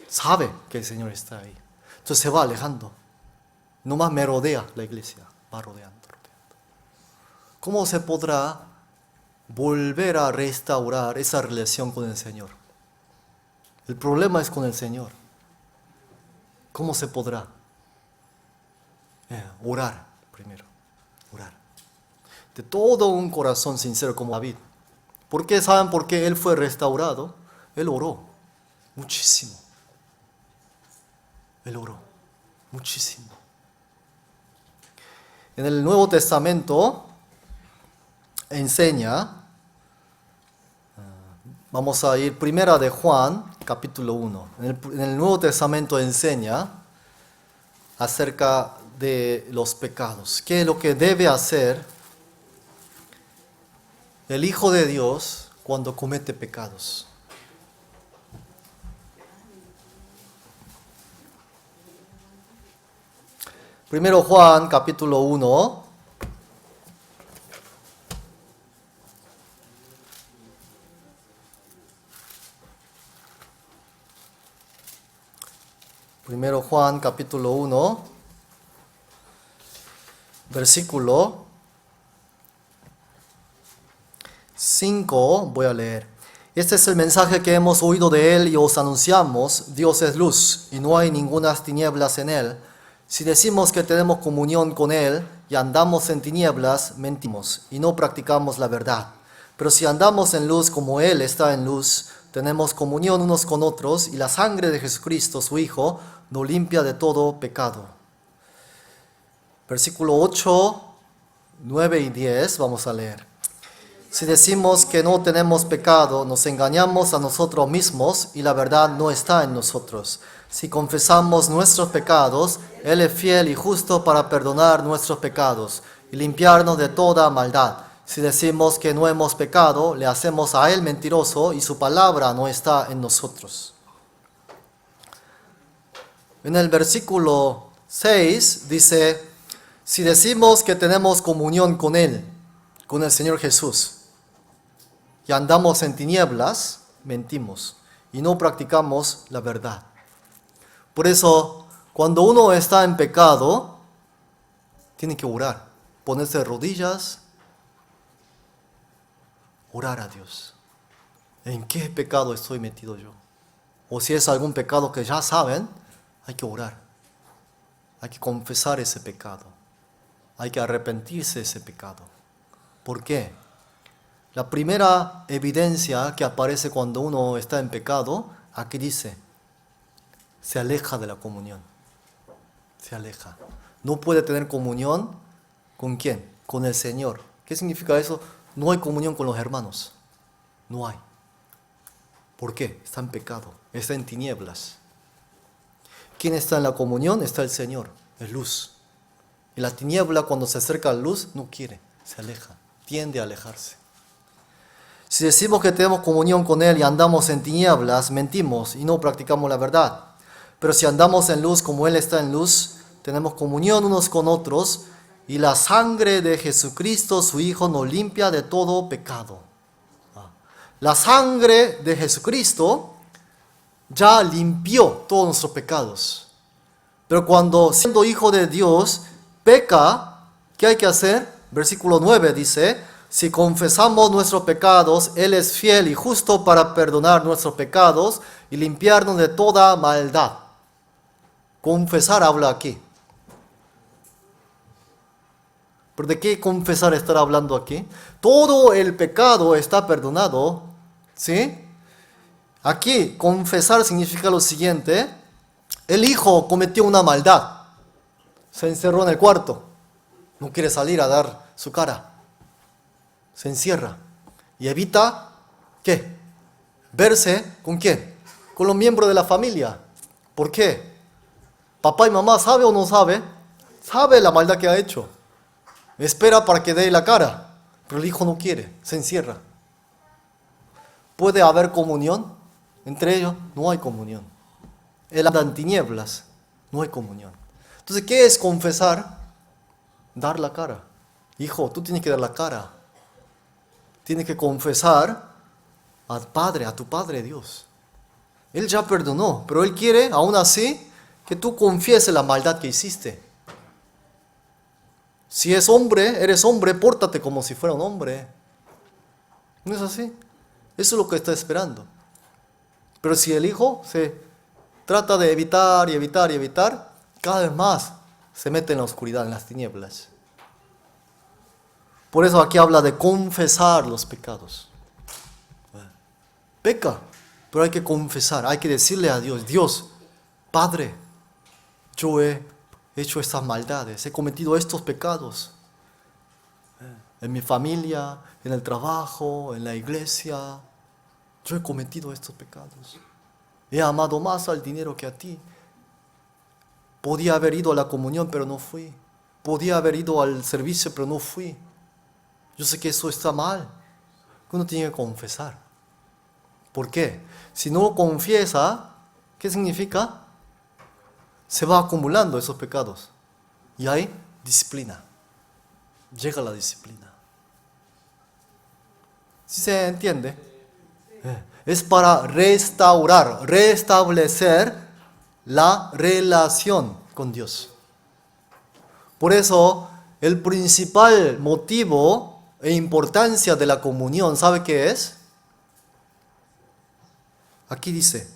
Sabe que el Señor está ahí. Entonces se va alejando. Nomás me rodea la iglesia. Va rodeando. ¿Cómo se podrá volver a restaurar esa relación con el Señor? El problema es con el Señor. ¿Cómo se podrá? Orar primero. Orar. de todo un corazón sincero como David. ¿Por qué? ¿Saben por qué él fue restaurado? Él oró muchísimo. Él oró muchísimo. En el Nuevo Testamento enseña, vamos a ir primera de Juan, capítulo 1. En el Nuevo Testamento enseña acerca de los pecados. ¿Qué es lo que debe hacer el Hijo de Dios cuando comete pecados? Primero Juan, capítulo 1. Primero Juan, capítulo 1, versículo 5, voy a leer. Este es el mensaje que hemos oído de él y os anunciamos: Dios es luz y no hay ningunas tinieblas en él. Si decimos que tenemos comunión con él y andamos en tinieblas, mentimos y no practicamos la verdad. Pero si andamos en luz como él está en luz, tenemos comunión unos con otros y la sangre de Jesucristo, su Hijo, nos limpia de todo pecado. Versículo 8, 9 y 10, vamos a leer. Si decimos que no tenemos pecado, nos engañamos a nosotros mismos y la verdad no está en nosotros. Si confesamos nuestros pecados, Él es fiel y justo para perdonar nuestros pecados y limpiarnos de toda maldad. Si decimos que no hemos pecado, le hacemos a Él mentiroso y su palabra no está en nosotros. En el versículo 6 dice: si decimos que tenemos comunión con Él, con el Señor Jesús, y andamos en tinieblas, mentimos y no practicamos la verdad. Por eso, cuando uno está en pecado, tiene que orar, ponerse de rodillas, orar a Dios. ¿En qué pecado estoy metido yo? O si es algún pecado que ya saben, hay que orar. Hay que confesar ese pecado. Hay que arrepentirse de ese pecado. ¿Por qué? La primera evidencia que aparece cuando uno está en pecado, aquí dice: se aleja de la comunión. Se aleja. No puede tener comunión ¿con quién? Con el Señor. ¿Qué significa eso? No hay comunión con los hermanos. No hay. ¿Por qué? Está en pecado. Está en tinieblas. ¿Quién está en la comunión? Está el Señor. Es luz. Y la tiniebla, cuando se acerca a la luz, no quiere. Se aleja. Tiende a alejarse. Si decimos que tenemos comunión con Él y andamos en tinieblas, mentimos y no practicamos la verdad. Pero si andamos en luz como Él está en luz, tenemos comunión unos con otros y la sangre de Jesucristo, su Hijo, nos limpia de todo pecado. La sangre de Jesucristo ya limpió todos nuestros pecados. Pero cuando, siendo hijo de Dios, peca, ¿qué hay que hacer? Versículo 9 dice: si confesamos nuestros pecados, Él es fiel y justo para perdonar nuestros pecados y limpiarnos de toda maldad. Confesar habla aquí. ¿Pero de qué confesar estará hablando aquí? Todo el pecado está perdonado, ¿sí? Aquí, confesar significa lo siguiente: el hijo cometió una maldad, se encerró en el cuarto, no quiere salir a dar su cara. Se encierra y evita, ¿qué? Verse ¿con quién? Con los miembros de la familia. ¿Por qué? Papá y mamá, ¿sabe o no sabe? Sabe la maldad que ha hecho. Espera para que dé la cara, pero el hijo no quiere, se encierra. ¿Puede haber comunión entre ellos? No hay comunión. Él anda en tinieblas, no hay comunión. Entonces, ¿qué es confesar? Dar la cara. Hijo, tú tienes que dar la cara. Tienes que confesar al Padre, a tu Padre Dios. Él ya perdonó, pero Él quiere, aún así, que tú confieses la maldad que hiciste. Si es hombre, eres hombre, pórtate como si fuera un hombre. ¿No es así? Eso es lo que está esperando. Pero si el hijo se trata de evitar y evitar y evitar, cada vez más se mete en la oscuridad, en las tinieblas. Por eso aquí habla de confesar los pecados. Peca, pero hay que confesar, hay que decirle a Dios, Dios, Padre, yo he hecho estas maldades, he cometido estos pecados. En mi familia, en el trabajo, en la iglesia, yo he cometido estos pecados. He amado más al dinero que a ti. Podía haber ido a la comunión, pero no fui. Podía haber ido al servicio, pero no fui. Yo sé que eso está mal. Uno tiene que confesar. ¿Por qué? Si no confiesa, ¿qué significa? Se va acumulando esos pecados. Y hay disciplina. Llega la disciplina. ¿Sí se entiende? Es para restaurar, restablecer la relación con Dios. Por eso, el principal motivo e importancia de la comunión, ¿sabe qué es? Aquí dice,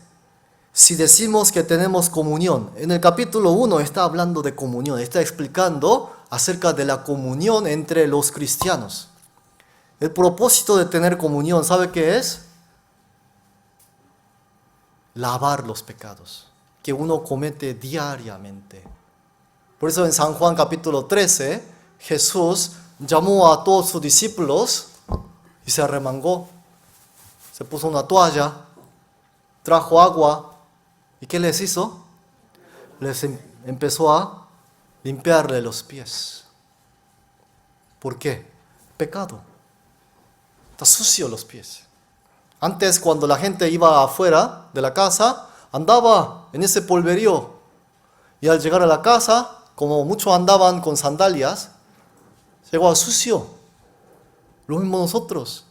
si decimos que tenemos comunión, en el capítulo 1 está hablando de comunión, está explicando acerca de la comunión entre los cristianos. El propósito de tener comunión, ¿sabe qué es? Lavar los pecados que uno comete diariamente. Por eso en San Juan capítulo 13, Jesús llamó a todos sus discípulos y se arremangó. Se puso una toalla, trajo agua. ¿Y qué les hizo? Les empezó a limpiarle los pies. ¿Por qué? Pecado. Está sucio los pies. Antes, cuando la gente iba afuera de la casa, andaba en ese polverío. Y al llegar a la casa, como muchos andaban con sandalias, llegó sucio. Lo mismo nosotros.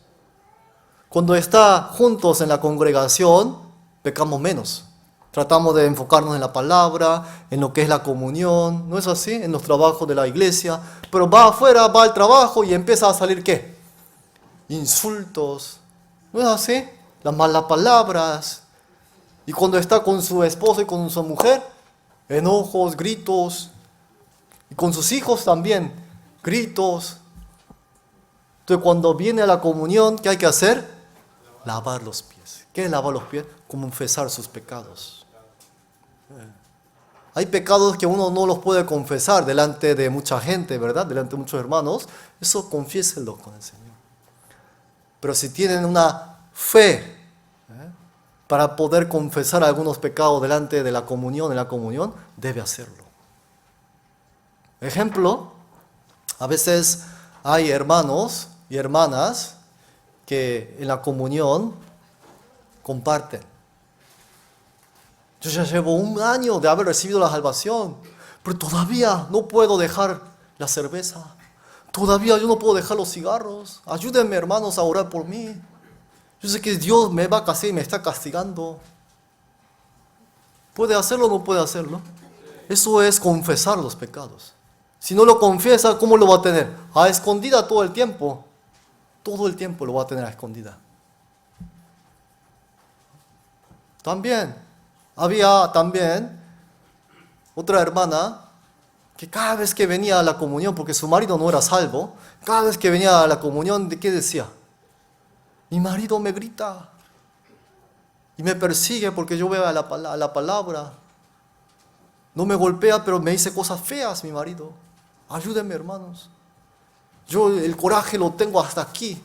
Cuando está juntos en la congregación, pecamos menos. Tratamos de enfocarnos en la palabra, en lo que es la comunión. ¿No es así? En los trabajos de la iglesia. Pero va afuera, va al trabajo y empieza a salir ¿qué? Insultos. ¿No es así? Las malas palabras. Y cuando está con su esposo y con su mujer, enojos, gritos. Y con sus hijos también, gritos. Entonces cuando viene a la comunión, ¿qué hay que hacer? Lavar los pies. ¿Qué es lavar los pies? Confesar sus pecados. Hay pecados que uno no los puede confesar delante de mucha gente, ¿verdad? Delante de muchos hermanos. Eso confiéselo con el Señor. Pero si tienen una fe para poder confesar algunos pecados delante de la comunión, en la comunión, debe hacerlo. Ejemplo, a veces hay hermanos y hermanas que en la comunión comparten. Yo ya llevo 1 año de haber recibido la salvación, pero todavía no puedo dejar la cerveza. Todavía yo no puedo dejar los cigarros. Ayúdenme, hermanos, a orar por mí. Yo sé que Dios me va a castigar y me está castigando. ¿Puede hacerlo o no puede hacerlo? Eso es confesar los pecados. Si no lo confiesa, ¿cómo lo va a tener? A escondida todo el tiempo. Todo el tiempo lo va a tener a escondida. Había también otra hermana que cada vez que venía a la comunión, porque su marido no era salvo, cada vez que venía a la comunión, ¿de qué decía? Mi marido me grita y me persigue porque yo veo a la palabra. No me golpea, pero me dice cosas feas mi marido. Ayúdenme, hermanos. Yo el coraje lo tengo hasta aquí.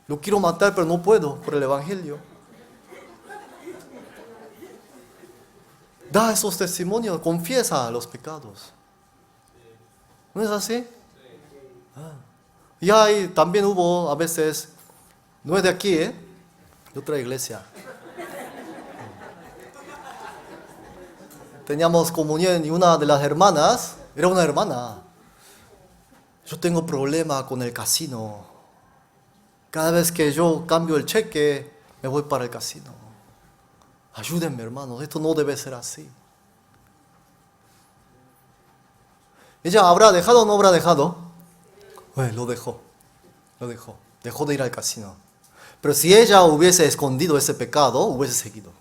Lo quiero matar, pero no puedo por el Evangelio. Da esos testimonios, confiesa los pecados. ¿No es así? Y ahí también hubo a veces, no es de aquí, de otra iglesia. Teníamos comunión y una de las hermanas, era una hermana. Yo tengo problema con el casino. Cada vez que yo cambio el cheque, me voy para el casino. Ayúdenme, hermanos, esto no debe ser así. ¿Ella habrá dejado o no habrá dejado? Lo dejó. Dejó de ir al casino. Pero si ella hubiese escondido ese pecado, hubiese seguido.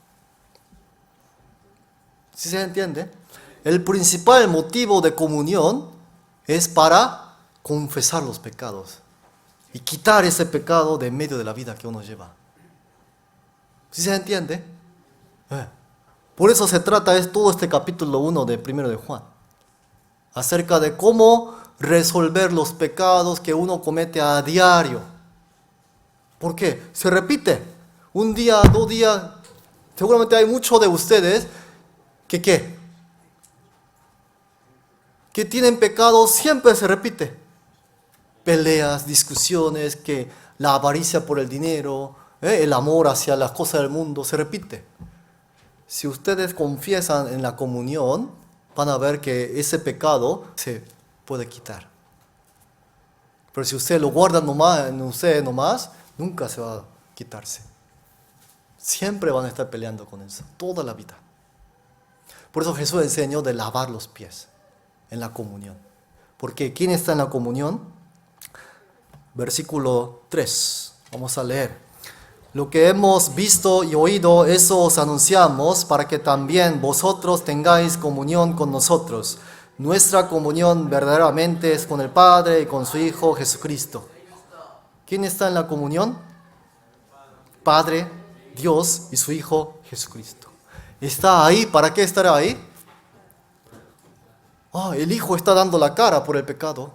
¿Sí se entiende? El principal motivo de comunión es para confesar los pecados y quitar ese pecado de en medio de la vida que uno lleva. ¿Sí se entiende? Por eso se trata todo este capítulo 1 de 1 de Juan. Acerca de cómo resolver los pecados que uno comete a diario. ¿Por qué? Se repite. Un día, 2 días. Seguramente hay muchos de ustedes que ¿qué? Que tienen pecados, siempre se repite. Peleas, discusiones, que la avaricia por el dinero, el amor hacia las cosas del mundo, se repite. Si ustedes confiesan en la comunión, van a ver que ese pecado se puede quitar. Pero si ustedes lo guardan en ustedes nomás, nunca se va a quitarse. Siempre van a estar peleando con eso, toda la vida. Por eso Jesús enseñó de lavar los pies en la comunión. Porque ¿quién está en la comunión? Versículo 3. Vamos a leer. Lo que hemos visto y oído, eso os anunciamos, para que también vosotros tengáis comunión con nosotros. Nuestra comunión verdaderamente es con el Padre y con su Hijo Jesucristo. ¿Quién está en la comunión? Padre, Dios y su Hijo Jesucristo. ¿Está ahí? ¿Para qué estará ahí? El Hijo está dando la cara por el pecado.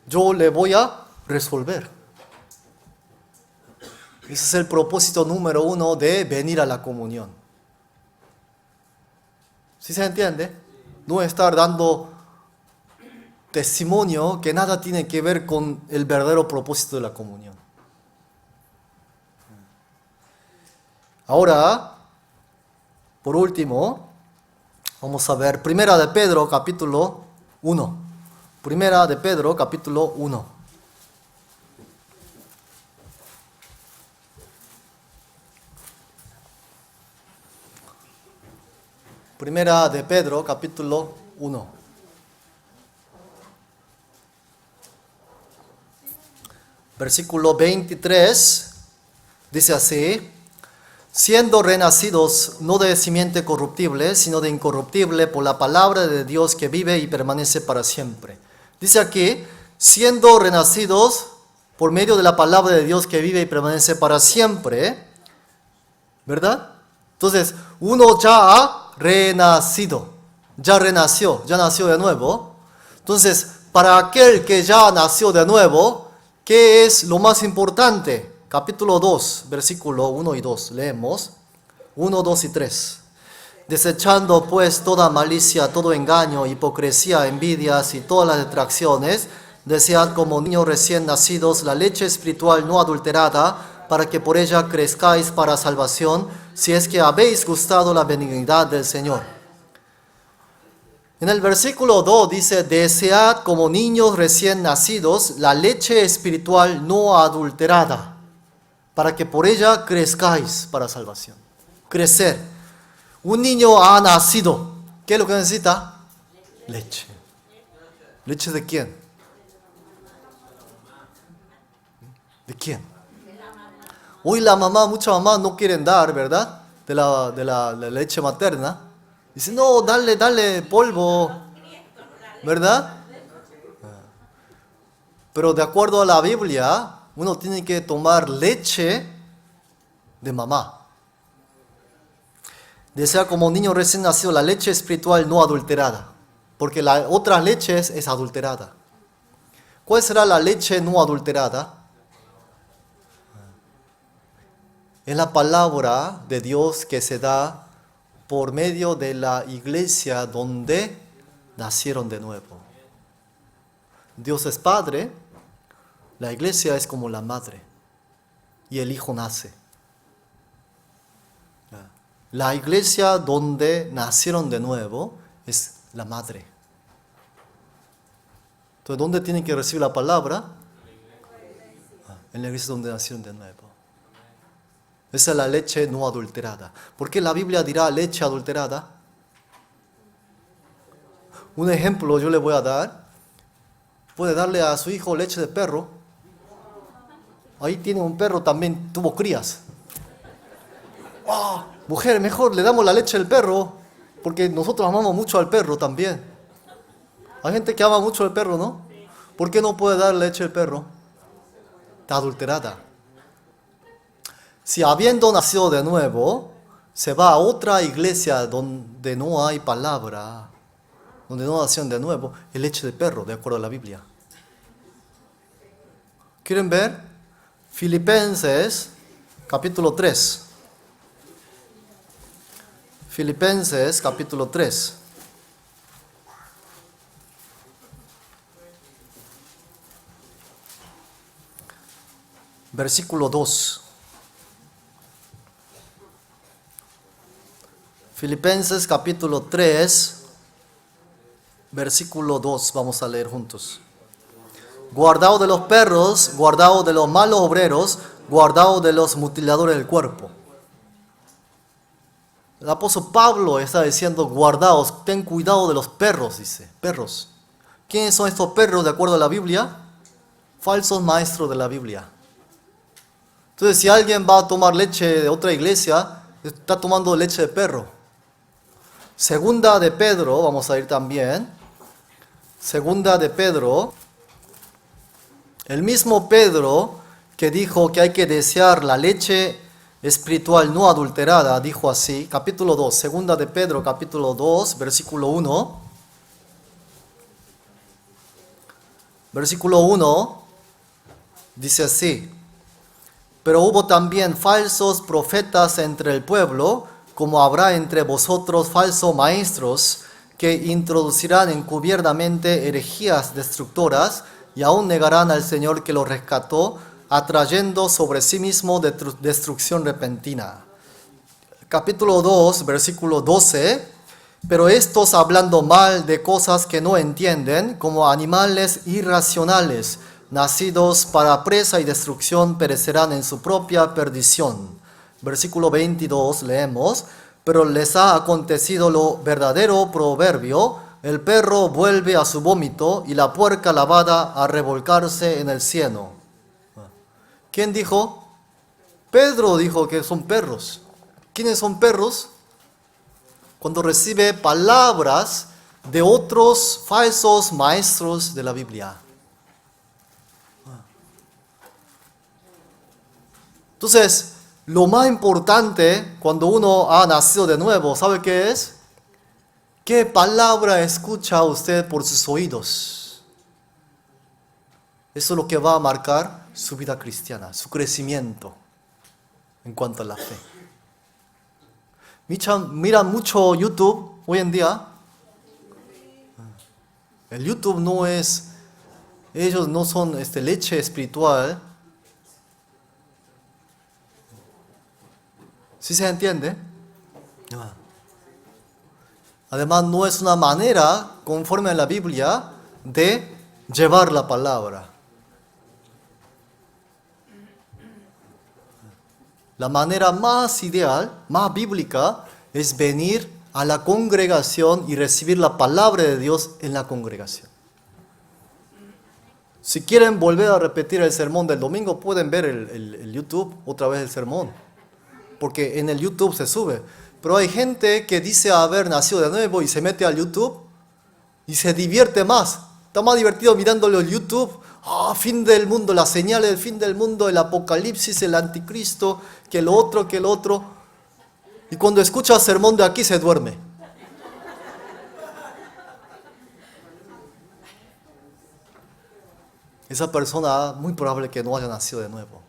Yo le voy a resolver. Ese es el propósito número 1 de venir a la comunión. ¿Sí se entiende? No estar dando testimonio que nada tiene que ver con el verdadero propósito de la comunión. Ahora, por último, vamos a ver 1 de Pedro capítulo 1. 1 de Pedro capítulo 1. Primera de Pedro, capítulo 1. Versículo 23, dice así: siendo renacidos no de simiente corruptible, sino de incorruptible por la palabra de Dios que vive y permanece para siempre. Dice aquí, siendo renacidos por medio de la palabra de Dios que vive y permanece para siempre, ¿verdad? Entonces, uno ya ha renacido, ya renació, ya nació de nuevo. Entonces, para aquel que ya nació de nuevo, ¿qué es lo más importante? Capítulo 2, versículo 1 y 2, leemos 1, 2 y 3. Desechando pues toda malicia, todo engaño, hipocresía, envidias y todas las detracciones, desead como niños recién nacidos la leche espiritual no adulterada, para que por ella crezcáis para salvación, si es que habéis gustado la benignidad del Señor. En el versículo 2 dice, desead como niños recién nacidos la leche espiritual no adulterada, para que por ella crezcáis para salvación. Crecer. Un niño ha nacido. ¿Qué es lo que necesita? Leche. ¿Leche de quién? ¿De quién? Hoy muchas mamás no quieren dar, ¿verdad? De la leche materna. Dicen, no, dale polvo, ¿verdad? Pero de acuerdo a la Biblia, uno tiene que tomar leche de mamá. Desea como niño recién nacido la leche espiritual no adulterada, porque la otra leche es adulterada. ¿Cuál será la leche no adulterada? Es la palabra de Dios que se da por medio de la iglesia donde nacieron de nuevo. Dios es Padre, la iglesia es como la madre y el Hijo nace. La iglesia donde nacieron de nuevo es la madre. Entonces, ¿dónde tienen que recibir la palabra? En la iglesia donde nacieron de nuevo. Esa es la leche no adulterada. ¿Por qué la Biblia dirá leche adulterada? Un ejemplo yo le voy a dar. Puede darle a su hijo leche de perro. Ahí tiene un perro, también tuvo crías. Mujer, mejor le damos la leche del perro, porque nosotros amamos mucho al perro también. Hay gente que ama mucho al perro, ¿no? ¿Por qué no puede dar leche al perro? Está adulterada. Si habiendo nacido de nuevo, se va a otra iglesia donde no hay palabra, donde no nacieron de nuevo, es leche de perro, de acuerdo a la Biblia. ¿Quieren ver? Filipenses, capítulo 3. Filipenses, capítulo 3. Versículo 2. Filipenses capítulo 3, versículo 2. Vamos a leer juntos. Guardaos de los perros, guardaos de los malos obreros, guardaos de los mutiladores del cuerpo. El apóstol Pablo está diciendo, guardaos, ten cuidado de los perros, dice, perros. ¿Quiénes son estos perros de acuerdo a la Biblia? Falsos maestros de la Biblia. Entonces, si alguien va a tomar leche de otra iglesia, está tomando leche de perro. Segunda de Pedro, vamos a ir también. Segunda de Pedro. El mismo Pedro que dijo que hay que desear la leche espiritual no adulterada, dijo así, capítulo 2, segunda de Pedro, capítulo 2, versículo 1. Versículo 1 dice así. Pero hubo también falsos profetas entre el pueblo, como habrá entre vosotros falsos maestros, que introducirán encubiertamente herejías destructoras, y aún negarán al Señor que los rescató, atrayendo sobre sí mismo destrucción repentina. Capítulo 2, versículo 12. Pero estos hablando mal de cosas que no entienden, como animales irracionales, nacidos para presa y destrucción, perecerán en su propia perdición. Versículo 22 leemos, pero les ha acontecido lo verdadero proverbio, el perro vuelve a su vómito y la puerca lavada a revolcarse en el cieno. ¿Quién dijo? Pedro dijo que son perros. ¿Quiénes son perros? Cuando recibe palabras de otros falsos maestros de la Biblia. Entonces, lo más importante cuando uno ha nacido de nuevo, ¿sabe qué es? ¿Qué palabra escucha usted por sus oídos? Eso es lo que va a marcar su vida cristiana, su crecimiento en cuanto a la fe. Miran mucho YouTube hoy en día. El YouTube no es, ellos no son leche espiritual. ¿Sí se entiende? Además, no es una manera, conforme a la Biblia, de llevar la palabra. La manera más ideal, más bíblica, es venir a la congregación y recibir la palabra de Dios en la congregación. Si quieren volver a repetir el sermón del domingo, pueden ver el YouTube, otra vez el sermón. Porque en el YouTube se sube. Pero hay gente que dice haber nacido de nuevo y se mete al YouTube y se divierte más. Está más divertido mirándolo en YouTube. Fin del mundo, las señales del fin del mundo, el apocalipsis, el anticristo, que el otro, que el otro. Y cuando escucha el sermón de aquí se duerme. Esa persona muy probable que no haya nacido de nuevo.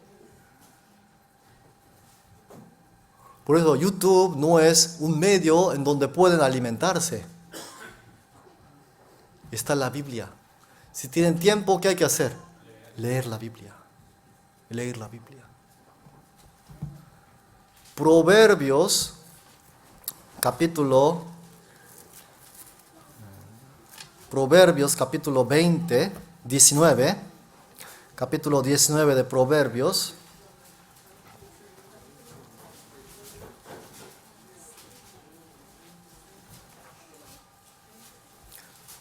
Por eso YouTube no es un medio en donde pueden alimentarse. Está la Biblia. Si tienen tiempo, ¿qué hay que hacer? Leer la Biblia. Leer la Biblia. Proverbios, capítulo 20, 19. Capítulo 19 de Proverbios.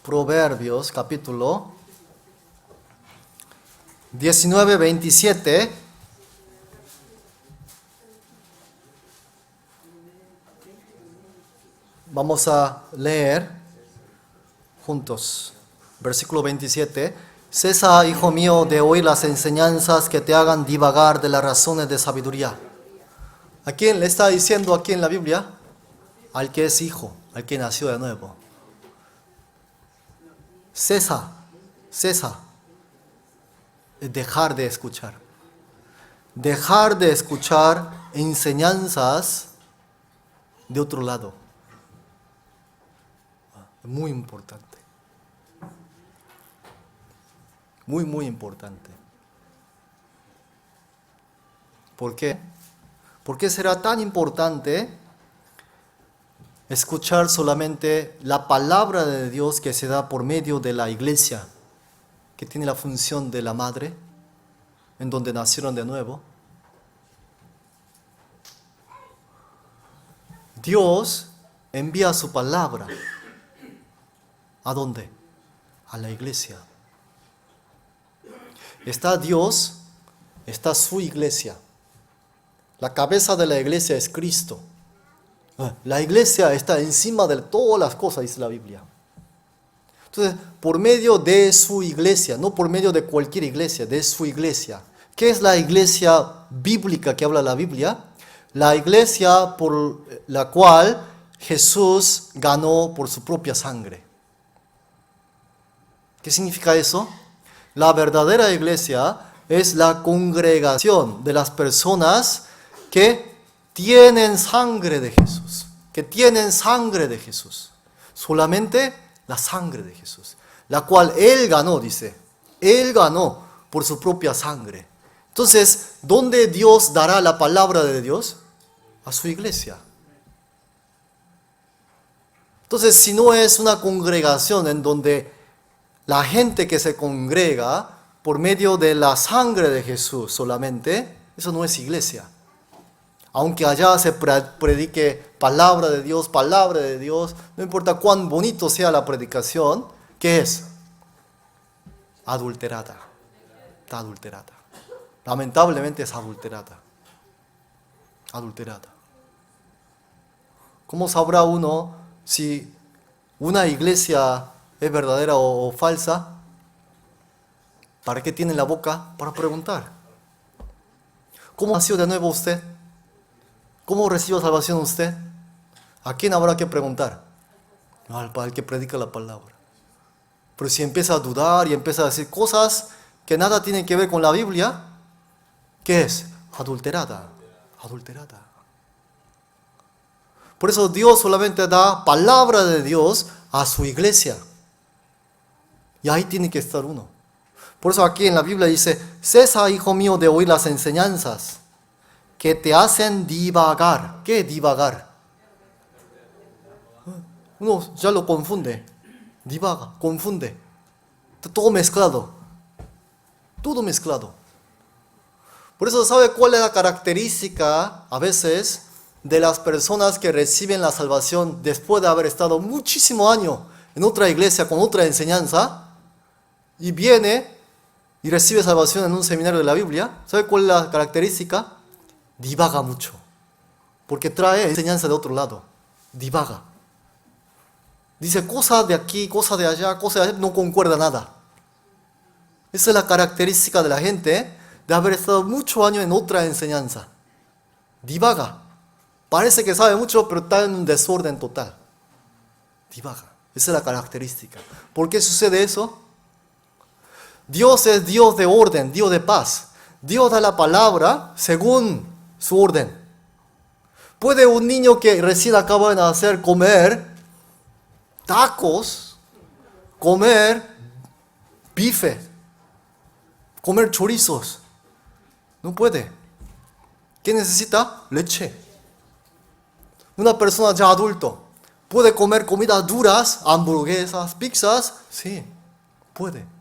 Proverbios, capítulo 19, 27. Vamos a leer juntos. Versículo 27. Cesa, hijo mío, de oír las enseñanzas que te hagan divagar de las razones de sabiduría. ¿A quién le está diciendo aquí en la Biblia? Al que es hijo, al que nació de nuevo. Cesa, cesa. Es dejar de escuchar. Dejar de escuchar enseñanzas de otro lado. Muy importante. Muy, muy importante. ¿Por qué? ¿Por qué será tan importante escuchar solamente la palabra de Dios que se da por medio de la iglesia, que tiene la función de la madre, en donde nacieron de nuevo? Dios envía su palabra. ¿A dónde? A la iglesia. Está Dios, está su iglesia. La cabeza de la iglesia es Cristo. La iglesia está encima de todas las cosas, dice la Biblia. Entonces, por medio de su iglesia, no por medio de cualquier iglesia, de su iglesia. ¿Qué es la iglesia bíblica que habla la Biblia? La iglesia por la cual Jesús ganó por su propia sangre. ¿Qué significa eso? La verdadera iglesia es la congregación de las personas que tienen sangre de Jesús. Que tienen sangre de Jesús. Solamente la sangre de Jesús. La cual Él ganó, dice. Él ganó por su propia sangre. Entonces, ¿dónde Dios dará la palabra de Dios? A su iglesia. Entonces, si no es una congregación en donde la gente que se congrega por medio de la sangre de Jesús solamente, eso no es iglesia. Aunque allá se predique palabra de Dios, no importa cuán bonito sea la predicación, ¿qué es? Adulterada. Está adulterada. Lamentablemente es adulterada. Adulterada. ¿Cómo sabrá uno si una iglesia es verdadera o falsa? ¿Para qué tiene la boca? Para preguntar. ¿Cómo nació de nuevo usted? ¿Cómo recibió salvación usted? ¿A quién habrá que preguntar? Al que predica la palabra. Pero si empieza a dudar y empieza a decir cosas que nada tienen que ver con la Biblia, ¿qué es? Adulterada. Adulterada. Por eso Dios solamente da palabra de Dios a su iglesia. Y ahí tiene que estar uno. Por eso aquí en la Biblia dice, cesa, hijo mío, de oír las enseñanzas que te hacen divagar. ¿Qué es divagar? Uno ya lo confunde. Divaga, confunde. Todo mezclado. Todo mezclado. Por eso, ¿sabe cuál es la característica a veces de las personas que reciben la salvación después de haber estado muchísimo año en otra iglesia con otra enseñanza y viene y recibe salvación en un seminario de la Biblia? ¿Sabe cuál es la característica? Divaga mucho, porque trae enseñanza de otro lado. Divaga. Dice cosas de aquí, cosas de allá, no concuerda nada. Esa es la característica de la gente de haber estado muchos años en otra enseñanza. Divaga. Parece que sabe mucho, pero está en un desorden total. Divaga. Esa es la característica. ¿Por qué sucede eso? Dios es Dios de orden, Dios de paz. Dios da la palabra según su orden. ¿Puede un niño que recién acaba de nacer comer tacos, comer bife, comer chorizos? No puede. ¿Qué necesita? Leche. Una persona ya adulto puede comer comidas duras, hamburguesas, pizzas. Sí, puede.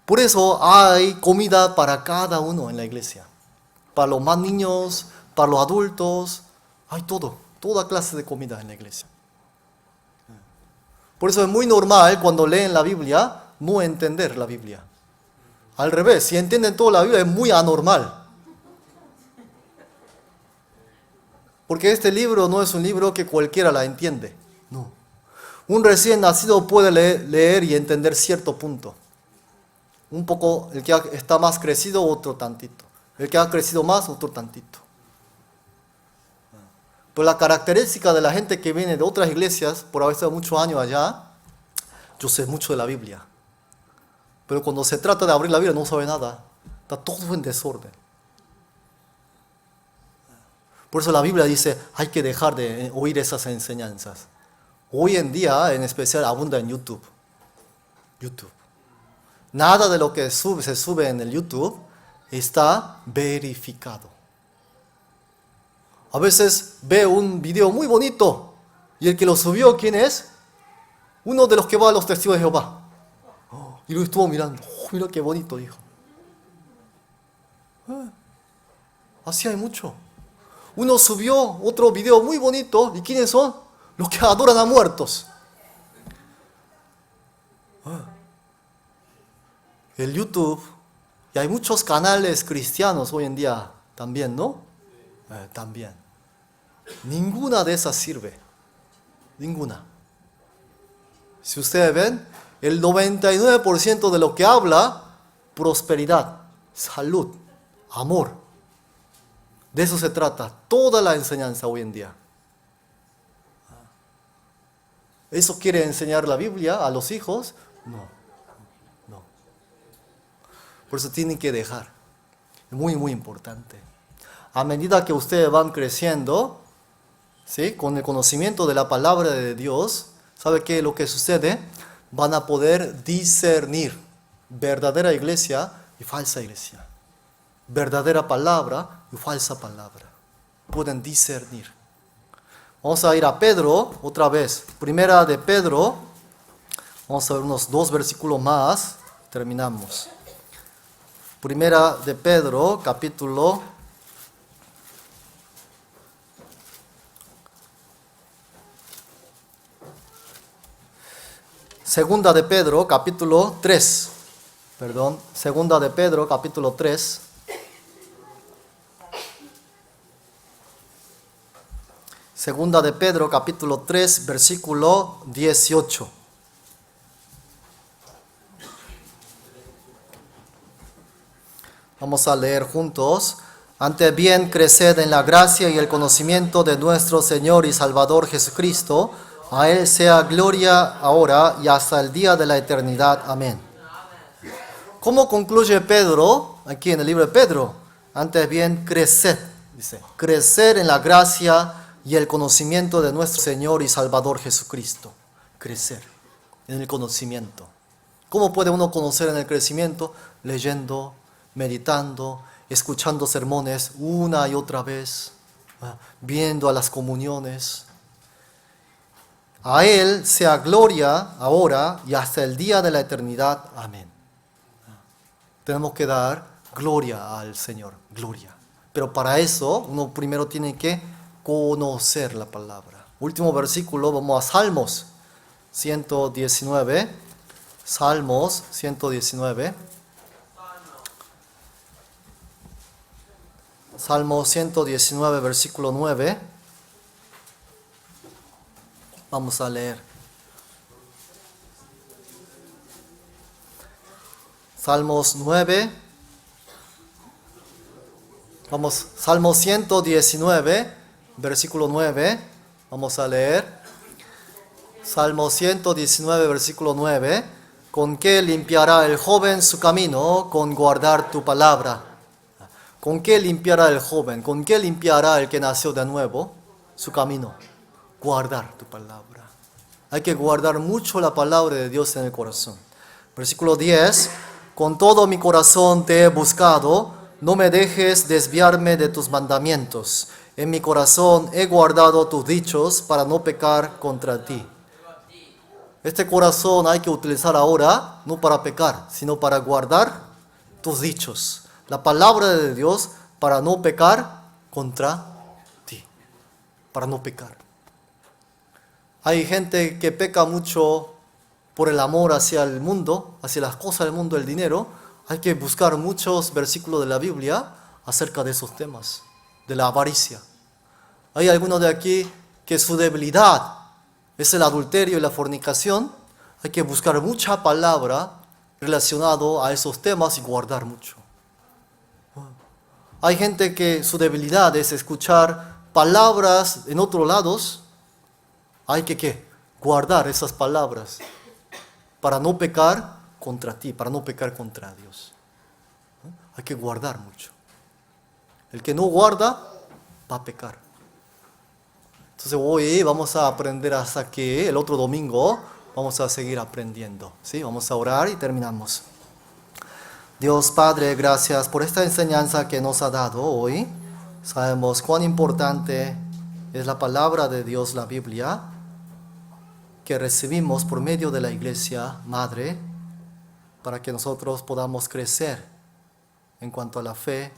Por eso hay comida para cada uno en la iglesia. Para los más niños, para los adultos, hay toda clase de comida en la iglesia. Por eso es muy normal cuando leen la Biblia no entender la Biblia. Al revés, si entienden toda la Biblia es muy anormal. Porque este libro no es un libro que cualquiera la entiende. No. Un recién nacido puede leer y entender cierto punto. Un poco, el que está más crecido, otro tantito. El que ha crecido más, otro tantito. Pero la característica de la gente que viene de otras iglesias, por haber estado muchos años allá, yo sé mucho de la Biblia. Pero cuando se trata de abrir la Biblia no sabe nada. Está todo en desorden. Por eso la Biblia dice, hay que dejar de oír esas enseñanzas. Hoy en día, en especial, abunda en YouTube. YouTube. Nada de lo que se sube en el YouTube está verificado. A veces veo un video muy bonito y el que lo subió, ¿quién es? Uno de los que va a los testigos de Jehová. Y lo estuvo mirando. Mira qué bonito, dijo. Así hay mucho. Uno subió otro video muy bonito. ¿Y quiénes son? Los que adoran a muertos. El YouTube, y hay muchos canales cristianos hoy en día también, ¿no? También. Ninguna de esas sirve. Ninguna. Si ustedes ven, el 99% de lo que habla, prosperidad, salud, amor. De eso se trata toda la enseñanza hoy en día. ¿Eso quiere enseñar la Biblia a los hijos? No. Por eso tienen que dejar. Es muy, muy importante. A medida que ustedes van creciendo, ¿sí?, con el conocimiento de la palabra de Dios, ¿sabe qué es lo que sucede? Van a poder discernir verdadera iglesia y falsa iglesia. Verdadera palabra y falsa palabra. Pueden discernir. Vamos a ir a Pedro otra vez. Primera de Pedro. Vamos a ver unos 2 versículos más. Terminamos. Primera de Pedro, capítulo 2 de Pedro, capítulo 3. Perdón, 2 de Pedro, capítulo 3. Segunda de Pedro, capítulo 3, versículo 18. Vamos a leer juntos. Antes bien, creced en la gracia y el conocimiento de nuestro Señor y Salvador Jesucristo. A Él sea gloria ahora y hasta el día de la eternidad. Amén. ¿Cómo concluye Pedro aquí en el libro de Pedro? Antes bien, creced. Dice, crecer en la gracia y el conocimiento de nuestro Señor y Salvador Jesucristo. Crecer en el conocimiento. ¿Cómo puede uno conocer en el crecimiento? Leyendo, meditando, escuchando sermones una y otra vez, viendo a las comuniones. A Él sea gloria ahora y hasta el día de la eternidad. Amén. Tenemos que dar gloria al Señor, gloria. Pero para eso uno primero tiene que conocer la palabra. Último versículo, vamos a Salmos 119. Salmos 119. Salmo 119, versículo 9. Vamos a leer. Salmos 9. Vamos, Salmo 119, versículo 9. Vamos a leer. Salmo 119, versículo 9. ¿Con qué limpiará el joven su camino? Con guardar tu palabra. ¿Con qué limpiará el joven? ¿Con qué limpiará el que nació de nuevo su camino? Guardar tu palabra. Hay que guardar mucho la palabra de Dios en el corazón. Versículo 10. Con todo mi corazón te he buscado, no me dejes desviarme de tus mandamientos. En mi corazón he guardado tus dichos para no pecar contra ti. Este corazón hay que utilizar ahora, no para pecar, sino para guardar tus dichos. La palabra de Dios para no pecar contra ti. Para no pecar. Hay gente que peca mucho por el amor hacia el mundo, hacia las cosas del mundo, el dinero. Hay que buscar muchos versículos de la Biblia acerca de esos temas, de la avaricia. Hay algunos de aquí que su debilidad es el adulterio y la fornicación. Hay que buscar mucha palabra relacionado a esos temas y guardar mucho. Hay gente que su debilidad es escuchar palabras en otros lados. Hay que ¿qué? Guardar esas palabras para no pecar contra ti, para no pecar contra Dios. Hay que guardar mucho. El que no guarda va a pecar. Entonces hoy vamos a aprender hasta que el otro domingo vamos a seguir aprendiendo. ¿Sí? Vamos a orar y terminamos. Dios Padre, gracias por esta enseñanza que nos ha dado hoy. Sabemos cuán importante es la palabra de Dios, la Biblia, que recibimos por medio de la Iglesia Madre, para que nosotros podamos crecer en cuanto a la fe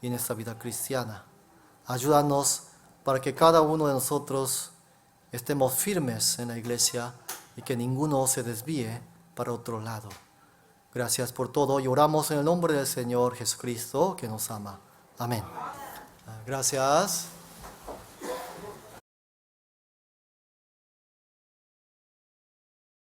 y en esta vida cristiana. Ayúdanos para que cada uno de nosotros estemos firmes en la Iglesia y que ninguno se desvíe para otro lado. Gracias por todo y oramos en el nombre del Señor Jesucristo que nos ama. Amén. Gracias.